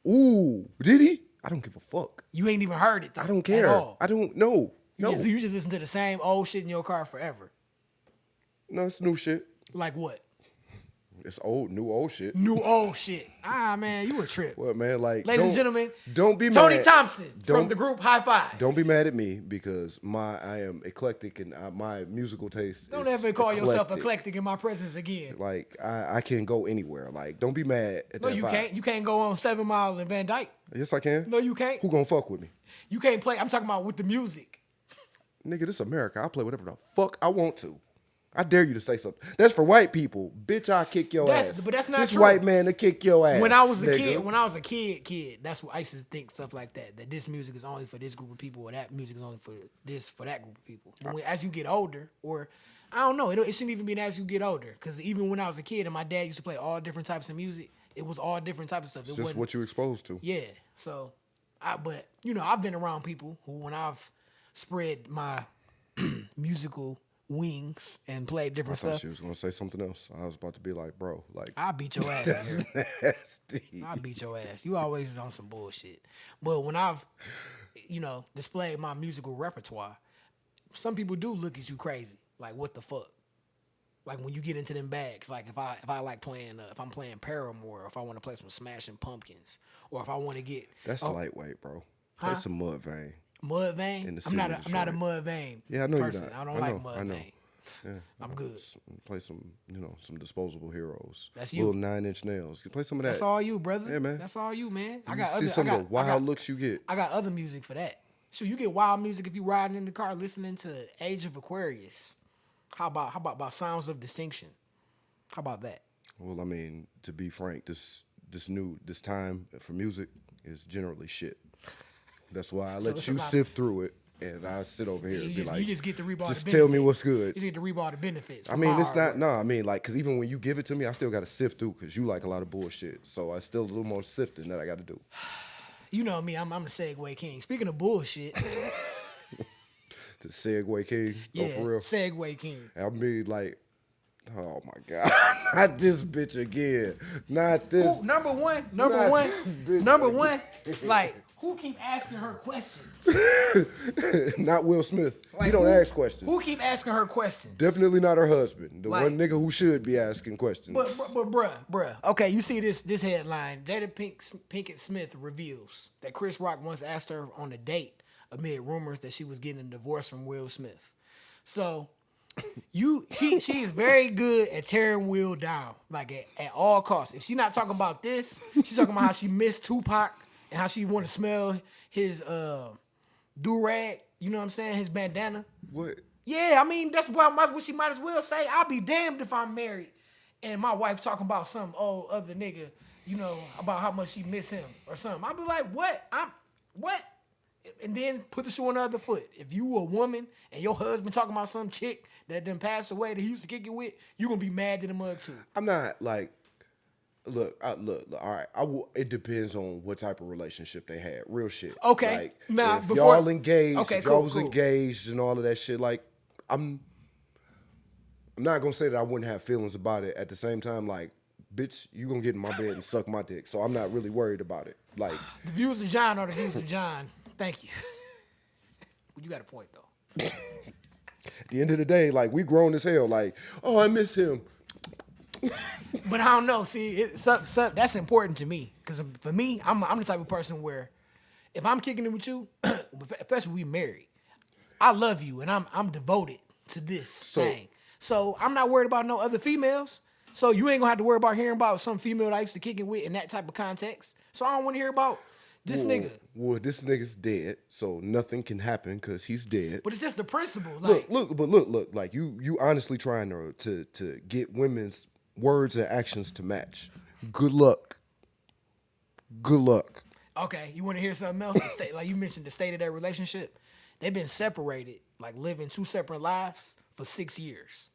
[SPEAKER 1] Ooh, did he? I don't give a fuck.
[SPEAKER 2] You ain't even heard it though,
[SPEAKER 1] I don't care.
[SPEAKER 2] At all.
[SPEAKER 1] I don't know. No.
[SPEAKER 2] You just listen to the same old shit in your car forever.
[SPEAKER 1] No, it's new shit.
[SPEAKER 2] Like what?
[SPEAKER 1] It's old, new old shit.
[SPEAKER 2] New old shit. Man, you a trip.
[SPEAKER 1] What, man? Like,
[SPEAKER 2] ladies and gentlemen,
[SPEAKER 1] don't be
[SPEAKER 2] Tony
[SPEAKER 1] mad.
[SPEAKER 2] Thompson from the group High Five.
[SPEAKER 1] Don't be mad at me because I am eclectic and my musical taste.
[SPEAKER 2] Don't ever call yourself eclectic in my presence again.
[SPEAKER 1] Like I can go anywhere. Like, don't be mad at that.
[SPEAKER 2] No, you can't. You can't go on 7 Mile and Van Dyke.
[SPEAKER 1] Yes, I can.
[SPEAKER 2] No, you can't.
[SPEAKER 1] Who gonna fuck with me?
[SPEAKER 2] You can't play. I'm talking about with the music.
[SPEAKER 1] Nigga, this America. I play whatever the fuck I want to. I dare you to say something. That's for white people. Bitch, I'll kick your ass.
[SPEAKER 2] But that's not
[SPEAKER 1] this
[SPEAKER 2] true.
[SPEAKER 1] White man to kick your ass.
[SPEAKER 2] When I was a kid, that's what I used to think stuff like that. That this music is only for this group of people, or that music is only for that group of people. But as you get older, or I don't know, it shouldn't even be as you get older. Because even when I was a kid and my dad used to play all different types of music, it was all different types of stuff.
[SPEAKER 1] It's just what you exposed to.
[SPEAKER 2] Yeah. So, but I've been around people who, when I've spread my musical wings and played different stuff. I thought
[SPEAKER 1] she was gonna say something else. I was about to be like, bro, like
[SPEAKER 2] I'll beat your ass in here.
[SPEAKER 1] Nasty.
[SPEAKER 2] I'll beat your ass. You always on some bullshit. But when I've, displayed my musical repertoire, some people do look at you crazy. Like, what the fuck? Like when you get into them bags. Like if I like playing, if I'm playing Paramore, or if I want to play some Smashing Pumpkins, or if I want to get
[SPEAKER 1] lightweight, bro. Play some Mudvayne.
[SPEAKER 2] Mudvayne? I'm not a Mudvayne.
[SPEAKER 1] Yeah, I know
[SPEAKER 2] person.
[SPEAKER 1] You're not.
[SPEAKER 2] I don't like Mudvayne.
[SPEAKER 1] Yeah,
[SPEAKER 2] I'm good.
[SPEAKER 1] Play some, some Disposable Heroes.
[SPEAKER 2] That's you.
[SPEAKER 1] Little 9 Inch Nails. You play some of that.
[SPEAKER 2] That's all you, brother.
[SPEAKER 1] Yeah, man.
[SPEAKER 2] That's all you, man.
[SPEAKER 1] Some of the wild looks you get.
[SPEAKER 2] I got other music for that. So you get wild music if you riding in the car listening to Age of Aquarius. How about Sounds of Distinction? How about that?
[SPEAKER 1] Well, I mean, to be frank, this time for music is generally shit. That's why I let you sift through it, and I sit over here.
[SPEAKER 2] You just get to reap all the benefits.
[SPEAKER 1] Just tell me what's good.
[SPEAKER 2] You just get to reap all the benefits.
[SPEAKER 1] I mean, it's not. No, I mean, like, because even when you give it to me, I still got to sift through because you like a lot of bullshit. So I still a little more sifting that I got to do.
[SPEAKER 2] You know me, I'm the Segway King. Speaking of bullshit.
[SPEAKER 1] The Segway King?
[SPEAKER 2] Yeah,
[SPEAKER 1] for real?
[SPEAKER 2] Segway King.
[SPEAKER 1] I mean, like, oh my God. Not this bitch again. Not this.
[SPEAKER 2] Ooh, number one. Like, who keep asking her questions?
[SPEAKER 1] Not Will Smith. Like, he don't ask questions.
[SPEAKER 2] Who keep asking her questions?
[SPEAKER 1] Definitely not her husband. The one nigga who should be asking questions.
[SPEAKER 2] But bruh. Okay, you see this headline. Jada Pinkett Smith reveals that Chris Rock once asked her on a date amid rumors that she was getting a divorce from Will Smith. So she is very good at tearing Will down, like at all costs. If she's not talking about this, she's talking about how she missed Tupac and how she want to smell his do-rag, you know what I'm saying, his bandana.
[SPEAKER 1] What?
[SPEAKER 2] Yeah, I mean, that's what she might as well say. I'll be damned if I'm married and my wife talking about some old other nigga, about how much she miss him or something. I'll be like, what? What? And then put the shoe on the other foot. If you a woman and your husband talking about some chick that done passed away that he used to kick it with, you gonna be mad to the mug too.
[SPEAKER 1] I'm not like, look. All right. It depends on what type of relationship they had. Real shit.
[SPEAKER 2] Okay.
[SPEAKER 1] Like,
[SPEAKER 2] now
[SPEAKER 1] if
[SPEAKER 2] before
[SPEAKER 1] y'all engaged,
[SPEAKER 2] okay,
[SPEAKER 1] if y'all was engaged and all of that shit, like I'm not gonna say that I wouldn't have feelings about it. At the same time, like, bitch, you gonna get in my bed and suck my dick, so I'm not really worried about it. Like,
[SPEAKER 2] the views of John are the views of John. Thank you. You got a point, though.
[SPEAKER 1] At the end of the day, like, we grown as hell. Like, oh, I miss him.
[SPEAKER 2] But I don't know. See, that's important to me. Because for me, I'm the type of person where if I'm kicking it with you, especially we married, I love you, and I'm devoted to this thing. So I'm not worried about no other females. So you ain't going to have to worry about hearing about some female that I used to kick it with in that type of context. So I don't want to hear about this nigga.
[SPEAKER 1] Well, this nigga's dead, so nothing can happen because he's dead.
[SPEAKER 2] But it's just the principle. Like,
[SPEAKER 1] look. Like, you honestly trying to get women's words and actions to match. Good luck.
[SPEAKER 2] Okay, you want to hear something else? Like you mentioned, the state of their relationship. They've been separated, like living 2 separate lives for 6 years.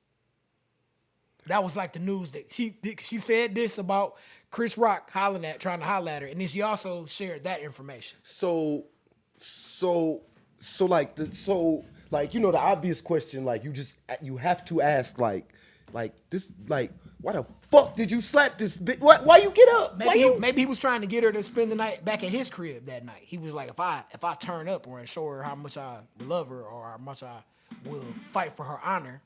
[SPEAKER 2] That was like the news that she said this about Chris Rock trying to holler at her, and then she also shared that information.
[SPEAKER 1] So like the obvious question, like you have to ask like this, like, why the fuck did you slap this bitch? Why you get up?
[SPEAKER 2] Maybe he was trying to get her to spend the night back at his crib that night. He was like, if I turn up or show her how much I love her or how much I will fight for her honor,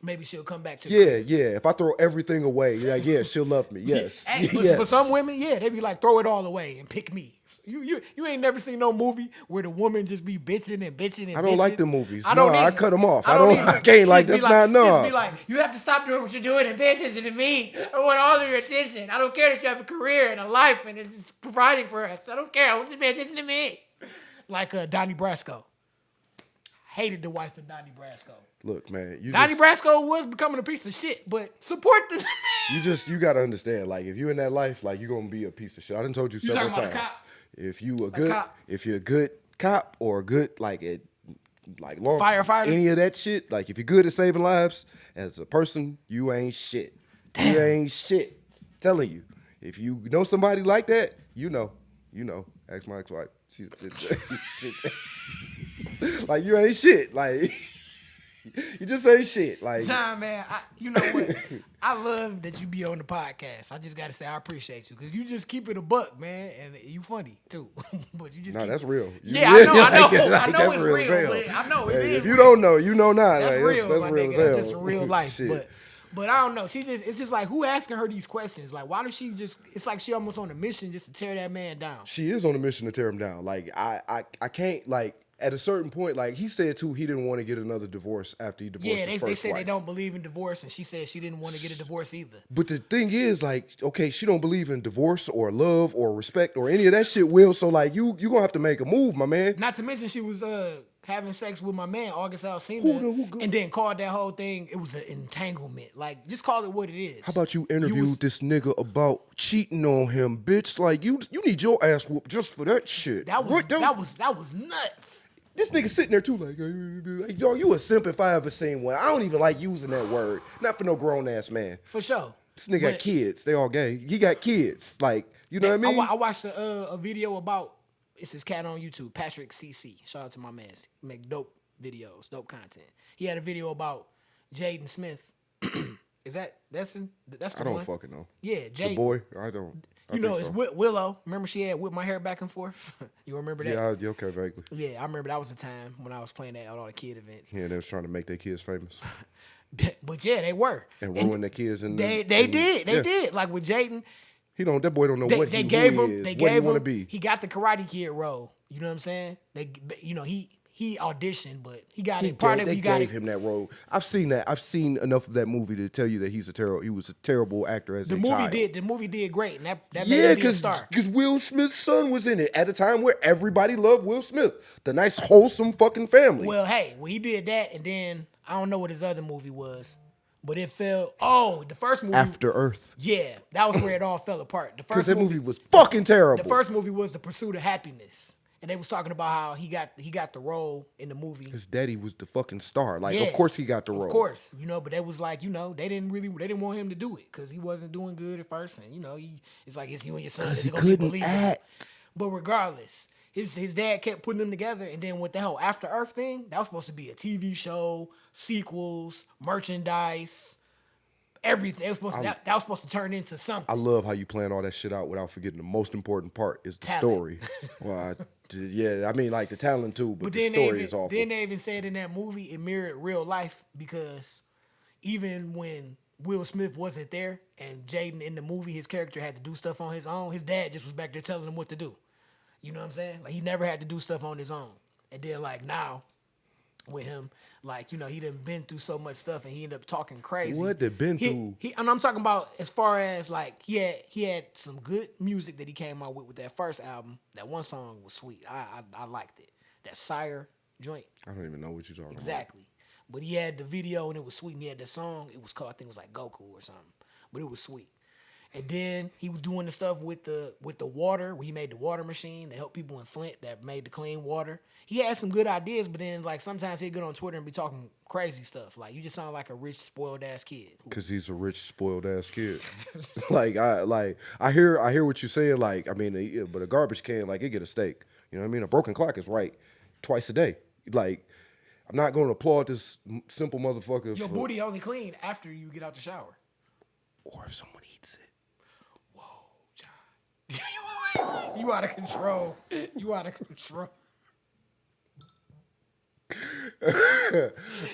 [SPEAKER 2] maybe she'll come back to the
[SPEAKER 1] Yeah,
[SPEAKER 2] crib.
[SPEAKER 1] yeah. If I throw everything away, yeah, she'll love me. Yes.
[SPEAKER 2] But
[SPEAKER 1] Yes.
[SPEAKER 2] for some women, yeah, they be like, throw it all away and pick me. You ain't never seen no movie where the woman just be bitching and bitching and bitching.
[SPEAKER 1] I don't like the movies.
[SPEAKER 2] I don't
[SPEAKER 1] I
[SPEAKER 2] either.
[SPEAKER 1] cut them off.
[SPEAKER 2] I
[SPEAKER 1] can't like that's not no.
[SPEAKER 2] Just be like, you have to stop doing what you're doing and pay attention to me. I want all of your attention. I don't care that you have a career and a life and it's providing for us. I don't care. I want you to pay attention to me. Like Donnie Brasco. Hated the wife of Donnie Brasco.
[SPEAKER 1] Look, man,
[SPEAKER 2] Donnie Brasco was becoming a piece of shit, but support the.
[SPEAKER 1] you gotta understand, like if you in that life, like you're gonna be a piece of shit. I done told you several
[SPEAKER 2] talking about a
[SPEAKER 1] times.
[SPEAKER 2] cop?
[SPEAKER 1] If you're a good cop or a good like law
[SPEAKER 2] firefighter,
[SPEAKER 1] any of that shit, like if you're good at saving lives, as a person, you ain't shit.
[SPEAKER 2] Damn.
[SPEAKER 1] You ain't shit. Telling you, if you know somebody like that, you know. Ask my ex-wife. She like you ain't shit. Like you just ain't shit. Like
[SPEAKER 2] John, man, you know what? I love that you be on the podcast. I just gotta say I appreciate you because you just keep it a buck, man, and you funny too. But you just
[SPEAKER 1] that's real.
[SPEAKER 2] Yeah, I know
[SPEAKER 1] That's
[SPEAKER 2] it's real. But I know it is.
[SPEAKER 1] If you don't know, you know not.
[SPEAKER 2] That's
[SPEAKER 1] like,
[SPEAKER 2] real,
[SPEAKER 1] that's
[SPEAKER 2] my
[SPEAKER 1] real
[SPEAKER 2] nigga.
[SPEAKER 1] as
[SPEAKER 2] That's
[SPEAKER 1] hell.
[SPEAKER 2] just real life.
[SPEAKER 1] Shit.
[SPEAKER 2] But I don't know. It's just like who asking her these questions? Like why does she just? It's like she almost on a mission just to tear that man down.
[SPEAKER 1] She is on a mission to tear him down. Like I can't like. At a certain point, like he said too, he didn't want to get another divorce after he divorced his first
[SPEAKER 2] they said
[SPEAKER 1] wife.
[SPEAKER 2] they don't believe in divorce, and she said she didn't want to get a divorce either.
[SPEAKER 1] But the thing is, like, okay, she don't believe in divorce or love or respect or any of that shit. Will so like you gonna have to make a move, my man.
[SPEAKER 2] Not to mention she was having sex with my man August Alsina, and then called that whole thing. It was an entanglement. Like just call it what it is.
[SPEAKER 1] How about you interviewed this nigga about cheating on him, bitch? Like you need your ass whooped just for that shit.
[SPEAKER 2] That was nuts.
[SPEAKER 1] This nigga sitting there too, like, yo, you a simp if I ever seen one. I don't even like using that word. Not for no grown ass man.
[SPEAKER 2] For sure.
[SPEAKER 1] This nigga got kids. They all gay. He got kids. Like, you know what I mean?
[SPEAKER 2] I watched a video about it's this cat on YouTube, Patrick CC. Shout out to my man. He make dope videos, dope content. He had a video about Jaden Smith. That's the one?
[SPEAKER 1] I don't fucking know.
[SPEAKER 2] Yeah, Jaden.
[SPEAKER 1] The boy, I don't.
[SPEAKER 2] You know, it's Willow. Remember she had whipped my hair back and forth? You remember that?
[SPEAKER 1] Yeah, okay, vaguely.
[SPEAKER 2] Yeah, I remember that was the time when I was playing that at all the kid events.
[SPEAKER 1] Yeah, they was trying to make their kids famous.
[SPEAKER 2] But yeah, they were.
[SPEAKER 1] And ruin their kids.
[SPEAKER 2] They did. Like with Jaden.
[SPEAKER 1] That boy don't know what he want to be.
[SPEAKER 2] He got the Karate Kid role. You know what I'm saying? He auditioned, but he got it.
[SPEAKER 1] They gave him that role. I've seen that. I've seen enough of that movie to tell you that he was a terrible actor as a child.
[SPEAKER 2] The movie did great, and that made him be a star.
[SPEAKER 1] Because Will Smith's son was in it at a time where everybody loved Will Smith, the nice wholesome fucking family.
[SPEAKER 2] Well, hey, he did that, and then I don't know what his other movie was, but it fell. Oh, the first movie,
[SPEAKER 1] After Earth.
[SPEAKER 2] Yeah, that was where it all fell apart. The
[SPEAKER 1] Because
[SPEAKER 2] first
[SPEAKER 1] that movie was fucking terrible.
[SPEAKER 2] The first movie was The Pursuit of Happiness. And they was talking about how he got the role in the movie.
[SPEAKER 1] His daddy was the fucking star. Like, of course he got the role.
[SPEAKER 2] Of course, but they was like, they didn't want him to do it because he wasn't doing good at first, and it's like it's you and your son. It's gonna be believable. But regardless, his dad kept putting them together, and then with the whole After Earth thing, that was supposed to be a TV show, sequels, merchandise. Everything. That was supposed to turn into something.
[SPEAKER 1] I love how you plan all that shit out without forgetting the most important part is the story. Well, I mean, like the talent too, but the story is awful.
[SPEAKER 2] Then they even said in that movie it mirrored real life because even when Will Smith wasn't there and Jaden in the movie, his character had to do stuff on his own, his dad just was back there telling him what to do. You know what I'm saying? Like he never had to do stuff on his own. And then like now with him, like, he done been through so much stuff and he ended up talking crazy.
[SPEAKER 1] What they been through?
[SPEAKER 2] And I'm talking about as far as like he had some good music that he came out with that first album. That one song was sweet. I liked it. That Sire joint.
[SPEAKER 1] I don't even know what you're talking about.
[SPEAKER 2] Exactly. But he had the video and it was sweet. And he had that song. It was called, I think it was like Goku or something. But it was sweet. And then he was doing the stuff with the water, where he made the water machine that helped people in Flint that made the clean water. He had some good ideas, but then like sometimes he'd get on Twitter and be talking crazy stuff. Like you just sound like a rich, spoiled ass kid.
[SPEAKER 1] Because he's a rich, spoiled ass kid. I hear what you're saying. Like, I mean, but a garbage can, like, it get a steak. You know what I mean? A broken clock is right twice a day. Like, I'm not going to applaud this simple motherfucker.
[SPEAKER 2] Your booty only clean after you get out the shower.
[SPEAKER 1] Or if someone eats it.
[SPEAKER 2] You out of control. You out of control.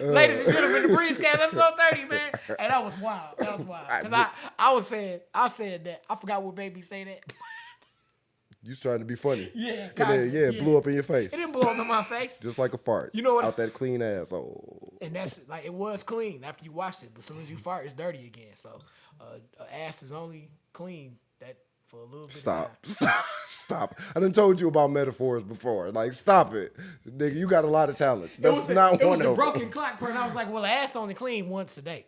[SPEAKER 2] Ladies and gentlemen, the Breezecast episode 30, man. Hey, that was wild. That was wild. Because I said that. I forgot what baby say that.
[SPEAKER 1] You was trying to be funny.
[SPEAKER 2] Yeah.
[SPEAKER 1] It blew up in your face.
[SPEAKER 2] It didn't blow up in my face.
[SPEAKER 1] Just like a fart.
[SPEAKER 2] You know what?
[SPEAKER 1] Out that clean asshole.
[SPEAKER 2] And that's like, it was clean after you washed it. But as soon as you fart, it's dirty again. So, ass is only clean that for a little bit of time.
[SPEAKER 1] Stop. I done told you about metaphors before. Like, stop it. Nigga, you got a lot of talents. That's not one of them. It was the
[SPEAKER 2] broken clock part. I was like, well, the ass only clean once a day.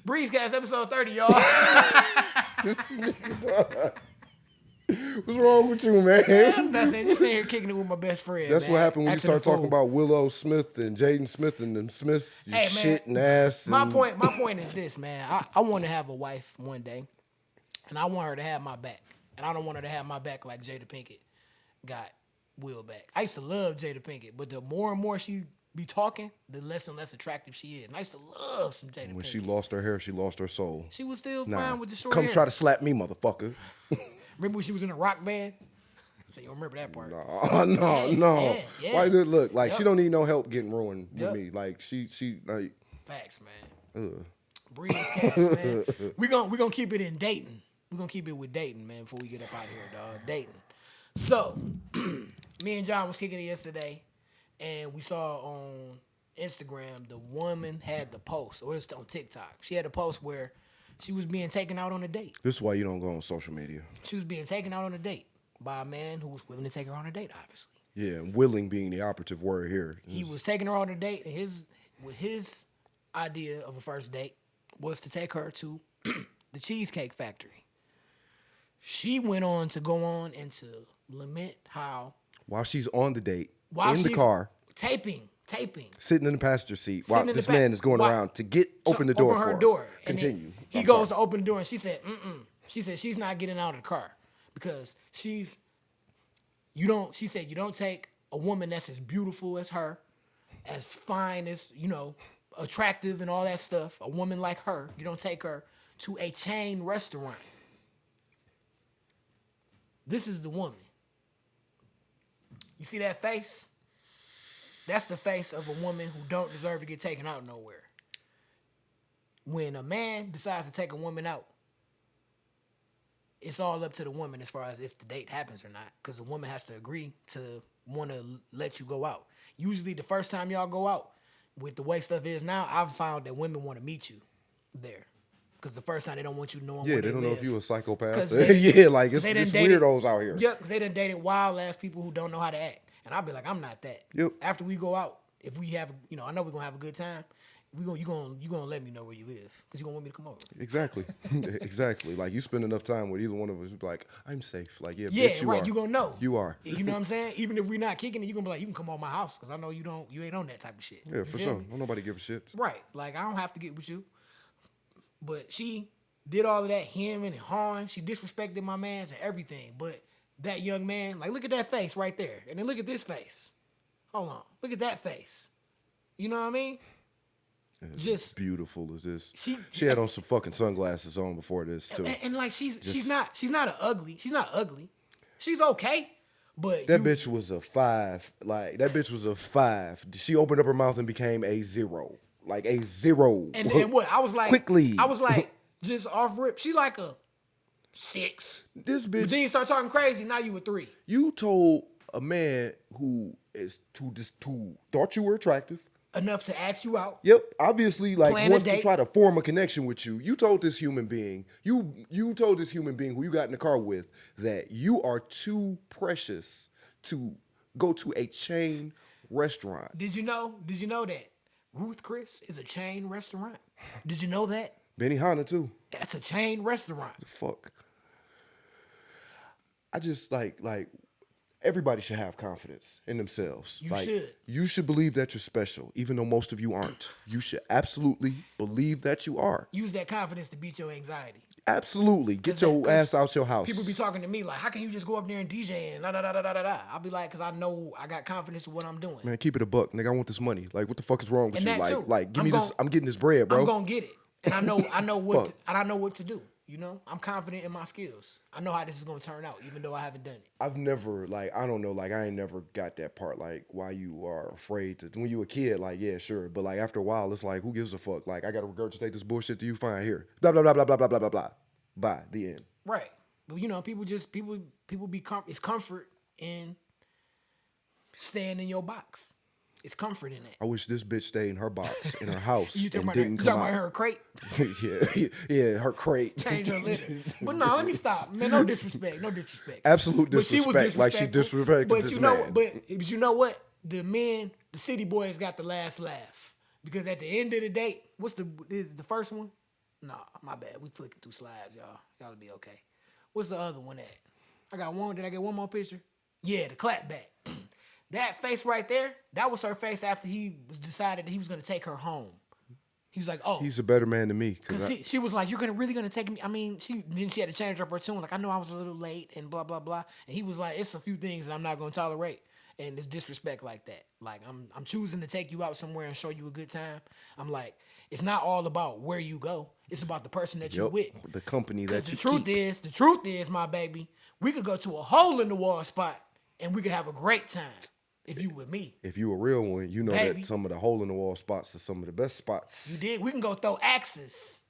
[SPEAKER 2] Breezecast episode 30, y'all.
[SPEAKER 1] What's wrong with you, man?
[SPEAKER 2] Nothing. Just sitting here kicking it with my best friend.
[SPEAKER 1] That's
[SPEAKER 2] man.
[SPEAKER 1] what happened when
[SPEAKER 2] Acting
[SPEAKER 1] you start talking about Willow Smith and Jaden Smith and them Smiths. You
[SPEAKER 2] hey,
[SPEAKER 1] shit and ass.
[SPEAKER 2] My point is this, man. I want to have a wife one day, and I want her to have my back. And I don't want her to have my back like Jada Pinkett got Will back. I used to love Jada Pinkett, but the more and more she be talking, the less and less attractive she is. And I used to love some Jada Pinkett.
[SPEAKER 1] When she lost her hair, she lost her soul.
[SPEAKER 2] She was still fine with the short
[SPEAKER 1] hair. Come try to slap me, motherfucker.
[SPEAKER 2] Remember when she was in a rock band? So you remember that part?
[SPEAKER 1] No.
[SPEAKER 2] Yeah.
[SPEAKER 1] Why did it look like she don't need no help getting ruined with me? Like she like.
[SPEAKER 2] Facts, man. Breezecast, man. We gonna keep it in Dayton. We gonna keep it with Dayton, man. Before we get up out of here, dog. Dayton. So, me and John was kicking it yesterday, and we saw on Instagram the woman had the post, or it's on TikTok. She had a post where she was being taken out on a date.
[SPEAKER 1] This is why you don't go on social media.
[SPEAKER 2] She was being taken out on a date by a man who was willing to take her on a date, obviously.
[SPEAKER 1] Yeah, willing being the operative word here.
[SPEAKER 2] He was taking her on a date, and his idea of a first date was to take her to the Cheesecake Factory. She went on to go on and to lament how
[SPEAKER 1] while she's on the date, in the car,
[SPEAKER 2] taping,
[SPEAKER 1] sitting in the passenger seat while this man is going around to open the door for her.
[SPEAKER 2] Door.
[SPEAKER 1] Continue.
[SPEAKER 2] He goes to open the door, and she said, She said she's not getting out of the car because you don't take a woman that's as beautiful as her, as fine as, attractive and all that stuff, a woman like her, you don't take her to a chain restaurant. This is the woman. You see that face? That's the face of a woman who don't deserve to get taken out nowhere. When a man decides to take a woman out, it's all up to the woman as far as if the date happens or not, because the woman has to agree to want to let you go out. Usually the first time y'all go out, with the way stuff is now, I've found that women want to meet you there. Because the first time they don't want you knowing where they
[SPEAKER 1] don't
[SPEAKER 2] live.
[SPEAKER 1] know if you a psychopath.
[SPEAKER 2] Like
[SPEAKER 1] it's weirdos out here.
[SPEAKER 2] Yeah, because they done dated wild ass people who don't know how to act. And I'll be like, I'm not that.
[SPEAKER 1] Yep.
[SPEAKER 2] After we go out, if we have, I know we're going to have a good time, you gonna let me know where you live. Because you're going to want me to come over.
[SPEAKER 1] Exactly. Exactly. Like, you spend enough time with either one of us, you'll be like, I'm safe. Like, yeah,
[SPEAKER 2] yeah,
[SPEAKER 1] bitch, you
[SPEAKER 2] right.
[SPEAKER 1] are.
[SPEAKER 2] You going to know.
[SPEAKER 1] You are.
[SPEAKER 2] You know what I'm saying? Even if we're not kicking it, you're going to be like, you can come over my house. Because I know you ain't on that type of shit.
[SPEAKER 1] Yeah, for sure. Don't nobody give a shit.
[SPEAKER 2] Right. Like, I don't have to get with you. But she did all of that hemming and hawing. She disrespected my mans and everything. But that young man, like, look at that face right there. And then look at this face. Hold on. Look at that face. You know what I mean?
[SPEAKER 1] Just beautiful as this. She had on some fucking sunglasses on before this too.
[SPEAKER 2] And like she's not ugly. She's not ugly. She's okay. But
[SPEAKER 1] that bitch was a 5. Like, that bitch was a 5. She opened up her mouth and became a 0. Like a 0.
[SPEAKER 2] And what? I was like
[SPEAKER 1] quickly.
[SPEAKER 2] I was like, just off rip. She like a 6.
[SPEAKER 1] This bitch.
[SPEAKER 2] But then you start talking crazy. Now you a 3.
[SPEAKER 1] You told a man who thought you were attractive
[SPEAKER 2] enough to ask you out.
[SPEAKER 1] Yep, obviously, like,
[SPEAKER 2] plan
[SPEAKER 1] wants to try to form a connection with you. You told this human being, you told this human being who you got in the car with that you are too precious to go to a chain restaurant.
[SPEAKER 2] Did you know that Ruth Chris is a chain restaurant? Did you know that?
[SPEAKER 1] Benihana too.
[SPEAKER 2] That's a chain restaurant.
[SPEAKER 1] The fuck. I just like everybody should have confidence in themselves. You should believe that you're special, even though most of you aren't. You should absolutely believe that you are.
[SPEAKER 2] Use that confidence to beat your anxiety.
[SPEAKER 1] Absolutely. Get your ass out your house.
[SPEAKER 2] People be talking to me like, how can you just go up there and DJ and da-da-da-da-da-da? I'll be like, because I know I got confidence in what I'm doing.
[SPEAKER 1] Man, keep it a buck. Nigga, I want this money. Like, what the fuck is wrong with
[SPEAKER 2] and
[SPEAKER 1] you? Like, give me this. I'm getting this bread, bro.
[SPEAKER 2] I'm going to get it. And I know what to do. You know, I'm confident in my skills. I know how this is gonna turn out, even though I haven't done it.
[SPEAKER 1] I've never, like, I don't know, like, I ain't never got that part, like, why you are afraid to, when you a kid, like, yeah, sure. But, like, after a while, it's like, who gives a fuck? Like, I got to regurgitate this bullshit to you, fine, here. Blah, blah, blah, blah, blah, blah, blah, blah, blah. Bye, the end.
[SPEAKER 2] Right. But, you know, people be it's comfort in staying in your box. It's comfort in that.
[SPEAKER 1] I wish this bitch stayed in her box, in her house,
[SPEAKER 2] You
[SPEAKER 1] and
[SPEAKER 2] talking
[SPEAKER 1] didn't come
[SPEAKER 2] about
[SPEAKER 1] out.
[SPEAKER 2] her crate?
[SPEAKER 1] yeah, her crate.
[SPEAKER 2] Change her litter. But no, let me stop. Man, no disrespect.
[SPEAKER 1] Absolute
[SPEAKER 2] But she was
[SPEAKER 1] disrespect, like she disrespected
[SPEAKER 2] but
[SPEAKER 1] this
[SPEAKER 2] you know,
[SPEAKER 1] man.
[SPEAKER 2] But you know what? The city boys got the last laugh. Because at the end of the day, what's the first one? Nah, my bad. We flicking through slides, y'all. Y'all'll be okay. What's the other one at? I got one. Did I get one more picture? Yeah, the clap back. That face right there, that was her face after he decided that he was going to take her home. He was like, oh.
[SPEAKER 1] He's a better man than me.
[SPEAKER 2] Because she was like, you're really going to take me? I mean, she had to change up her tune. Like, I know I was a little late and blah, blah, blah. And he was like, it's a few things that I'm not going to tolerate. And it's disrespect like that. Like, I'm choosing to take you out somewhere and show you a good time. I'm like, it's not all about where you go. It's about the person that you're with.
[SPEAKER 1] The company that you
[SPEAKER 2] keep. The truth is, my baby, we could go to a hole in the wall spot and we could have a great time. If you with me.
[SPEAKER 1] If you a real one, you know
[SPEAKER 2] Baby.
[SPEAKER 1] that some of the hole in the wall spots are some of the best spots.
[SPEAKER 2] You did. We can go throw axes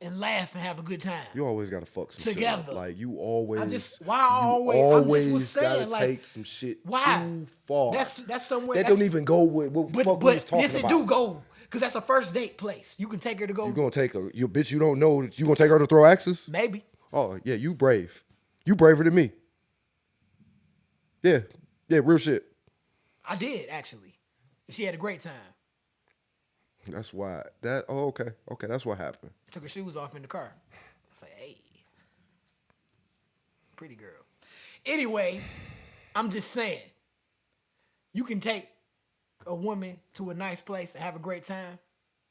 [SPEAKER 2] and laugh and have a good time.
[SPEAKER 1] You always gotta fuck some
[SPEAKER 2] together.
[SPEAKER 1] shit up. Like you always.
[SPEAKER 2] I'm just saying,
[SPEAKER 1] gotta take some shit
[SPEAKER 2] why?
[SPEAKER 1] too far.
[SPEAKER 2] That's somewhere
[SPEAKER 1] that don't even go with what the fuck we was talking
[SPEAKER 2] yes, it
[SPEAKER 1] about.
[SPEAKER 2] do go. Cause that's a first date place. You can take her to go.
[SPEAKER 1] You gonna take her? You bitch. You don't know that you gonna take her to throw axes?
[SPEAKER 2] Maybe.
[SPEAKER 1] Oh yeah, you brave. You braver than me. Yeah, real shit.
[SPEAKER 2] I did actually. She had a great time.
[SPEAKER 1] That's why okay, that's what happened.
[SPEAKER 2] Took her shoes off in the car. I was like, hey, pretty girl. Anyway, I'm just saying, you can take a woman to a nice place and have a great time.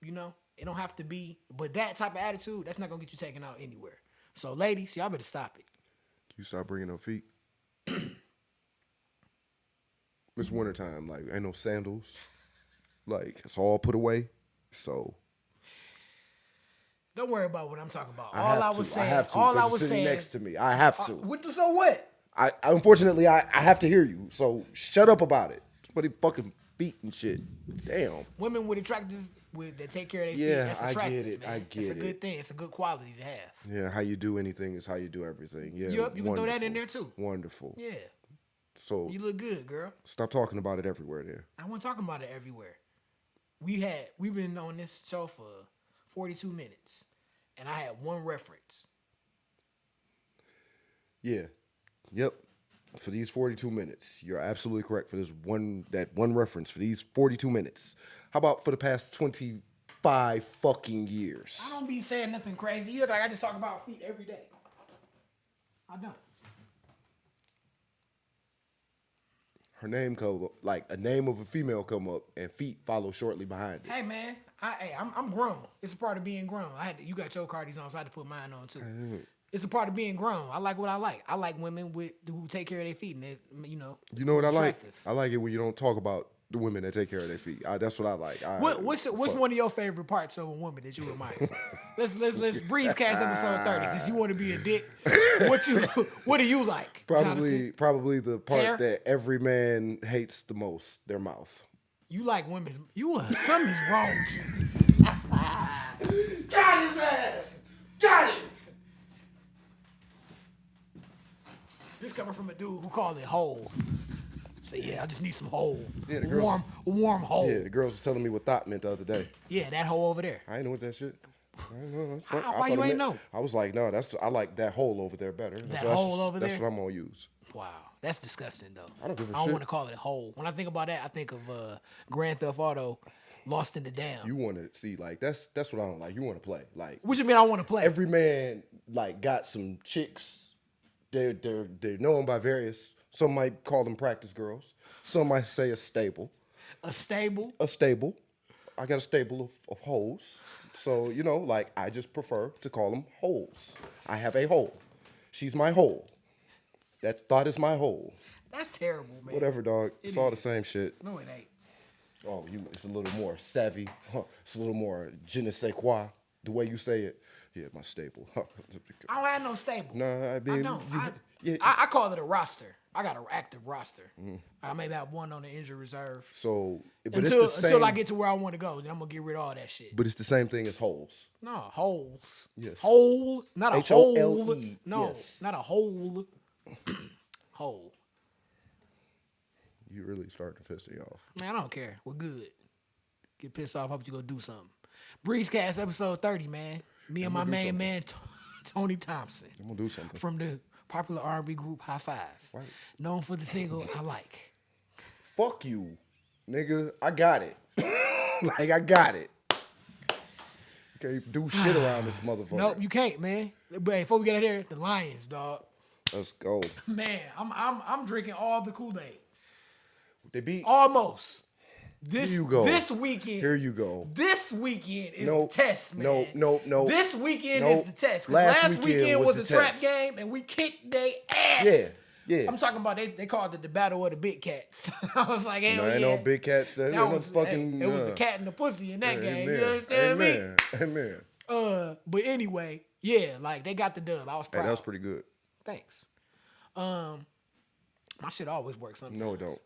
[SPEAKER 2] You know, it don't have to be, but that type of attitude, that's not gonna get you taken out anywhere. So, ladies, y'all better stop it.
[SPEAKER 1] You stop bringing up feet. It's wintertime, like ain't no sandals. Like it's all put away. So
[SPEAKER 2] don't worry about what I'm talking about.
[SPEAKER 1] I have to. Next to me. I have to.
[SPEAKER 2] So what?
[SPEAKER 1] I unfortunately I have to hear you. So shut up about it. Somebody fucking feet and shit. Damn.
[SPEAKER 2] Women with that take care of their feet. That's attractive.
[SPEAKER 1] I get it.
[SPEAKER 2] Man.
[SPEAKER 1] I get it.
[SPEAKER 2] It's a good thing. It's a good quality to have.
[SPEAKER 1] Yeah, how you do anything is how you do everything. Yeah.
[SPEAKER 2] Yep, you can throw that in there too.
[SPEAKER 1] Wonderful.
[SPEAKER 2] Yeah.
[SPEAKER 1] So
[SPEAKER 2] you look good, girl.
[SPEAKER 1] Stop talking about it everywhere there.
[SPEAKER 2] I wasn't talking about it everywhere. We've been on this show for 42 minutes. And I had one reference.
[SPEAKER 1] Yeah. Yep. For these 42 minutes. You're absolutely correct for that one reference for these 42 minutes. How about for the past 25 fucking years?
[SPEAKER 2] I don't be saying nothing crazy. You look like I just talk about feet every day. I don't.
[SPEAKER 1] Her name come up, like a name of a female come up, and feet follow shortly behind it.
[SPEAKER 2] Hey man, I'm grown. It's a part of being grown. You got your Cardi's on, so I had to put mine on too. It's a part of being grown. I like what I like. I like women who take care of their feet, and you know.
[SPEAKER 1] You know what I like?
[SPEAKER 2] Attractive.
[SPEAKER 1] I like it when you don't talk about the women that take care of their feet. That's what I like.
[SPEAKER 2] What's one of your favorite parts of a woman that you admire? let's Breezecast episode 30. Since you want to be a dick, what do you like?
[SPEAKER 1] Probably the part
[SPEAKER 2] Hair?
[SPEAKER 1] that every man hates the most, their mouth.
[SPEAKER 2] You like women's. Something's wrong with you.
[SPEAKER 1] Got his ass. Got it.
[SPEAKER 2] This coming from a dude who called it hole. Say, yeah, I just need some hole.
[SPEAKER 1] Yeah,
[SPEAKER 2] warm hole.
[SPEAKER 1] Yeah, the girls was telling me what thought meant the other day.
[SPEAKER 2] Yeah, that hole over there.
[SPEAKER 1] I ain't know what that shit. I don't know.
[SPEAKER 2] Why you ain't know?
[SPEAKER 1] I was like, no, I like that hole over there better.
[SPEAKER 2] That hole over there?
[SPEAKER 1] That's what I'm gonna use.
[SPEAKER 2] Wow, that's disgusting though.
[SPEAKER 1] I don't give a
[SPEAKER 2] I don't
[SPEAKER 1] shit.
[SPEAKER 2] want to call it a hole. When I think about that, I think of Grand Theft Auto, Lost in the Dam.
[SPEAKER 1] You want to see like that's what I don't like. You want to play like.
[SPEAKER 2] What you mean I want to play?
[SPEAKER 1] Every man like got some chicks. They're known by various. Some might call them practice girls. Some might say a stable.
[SPEAKER 2] A stable?
[SPEAKER 1] A stable. I got a stable of hoes. So, you know, like, I just prefer to call them holes. I have a hole. She's my hole. That thought is my hole.
[SPEAKER 2] That's terrible, man.
[SPEAKER 1] Whatever, dog. It's all the same shit.
[SPEAKER 2] No, it ain't.
[SPEAKER 1] Oh, it's a little more savvy. It's a little more je ne sais quoi, the way you say it. Yeah, my staple.
[SPEAKER 2] I don't have no stable.
[SPEAKER 1] No, I mean,
[SPEAKER 2] I don't. I call it a roster. I got an active roster. I maybe have one on the injury reserve.
[SPEAKER 1] So, but
[SPEAKER 2] until I get to where I want to go, then I'm gonna get rid of all that shit.
[SPEAKER 1] But it's the same thing as holes.
[SPEAKER 2] No, holes.
[SPEAKER 1] Yes.
[SPEAKER 2] Hole, not a
[SPEAKER 1] Hole.
[SPEAKER 2] hole. No,
[SPEAKER 1] yes.
[SPEAKER 2] not a hole. Hole.
[SPEAKER 1] You really starting to piss me off.
[SPEAKER 2] Man, I don't care. We're good. Get pissed off. Hope you go do something. Breezecast episode 30, man. Me and my main man, Tony Thompson.
[SPEAKER 1] I'm gonna do something.
[SPEAKER 2] From the popular R&B group High Five. Right. Known for the single I Like.
[SPEAKER 1] Fuck you, nigga. I got it. I got it. You can't do shit around this motherfucker.
[SPEAKER 2] Nope, you can't, man. But before we get out here, the Lions, dog.
[SPEAKER 1] Let's go.
[SPEAKER 2] Man, I'm drinking all the Kool-Aid.
[SPEAKER 1] They beat
[SPEAKER 2] almost.
[SPEAKER 1] Here you go.
[SPEAKER 2] This weekend.
[SPEAKER 1] Here you go.
[SPEAKER 2] This weekend is the test, man.
[SPEAKER 1] No.
[SPEAKER 2] This weekend is the test. Because last weekend was a trap game and we kicked their ass.
[SPEAKER 1] Yeah.
[SPEAKER 2] I'm talking about they called it the battle of the big cats. I was like, hell
[SPEAKER 1] ain't no big cats. There was fucking.
[SPEAKER 2] It was a cat and a pussy in that game. You understand me?
[SPEAKER 1] Amen.
[SPEAKER 2] But anyway, yeah, like they got the dub. I was proud.
[SPEAKER 1] Hey, that was pretty good.
[SPEAKER 2] Thanks. My shit always works sometimes.
[SPEAKER 1] No, it don't.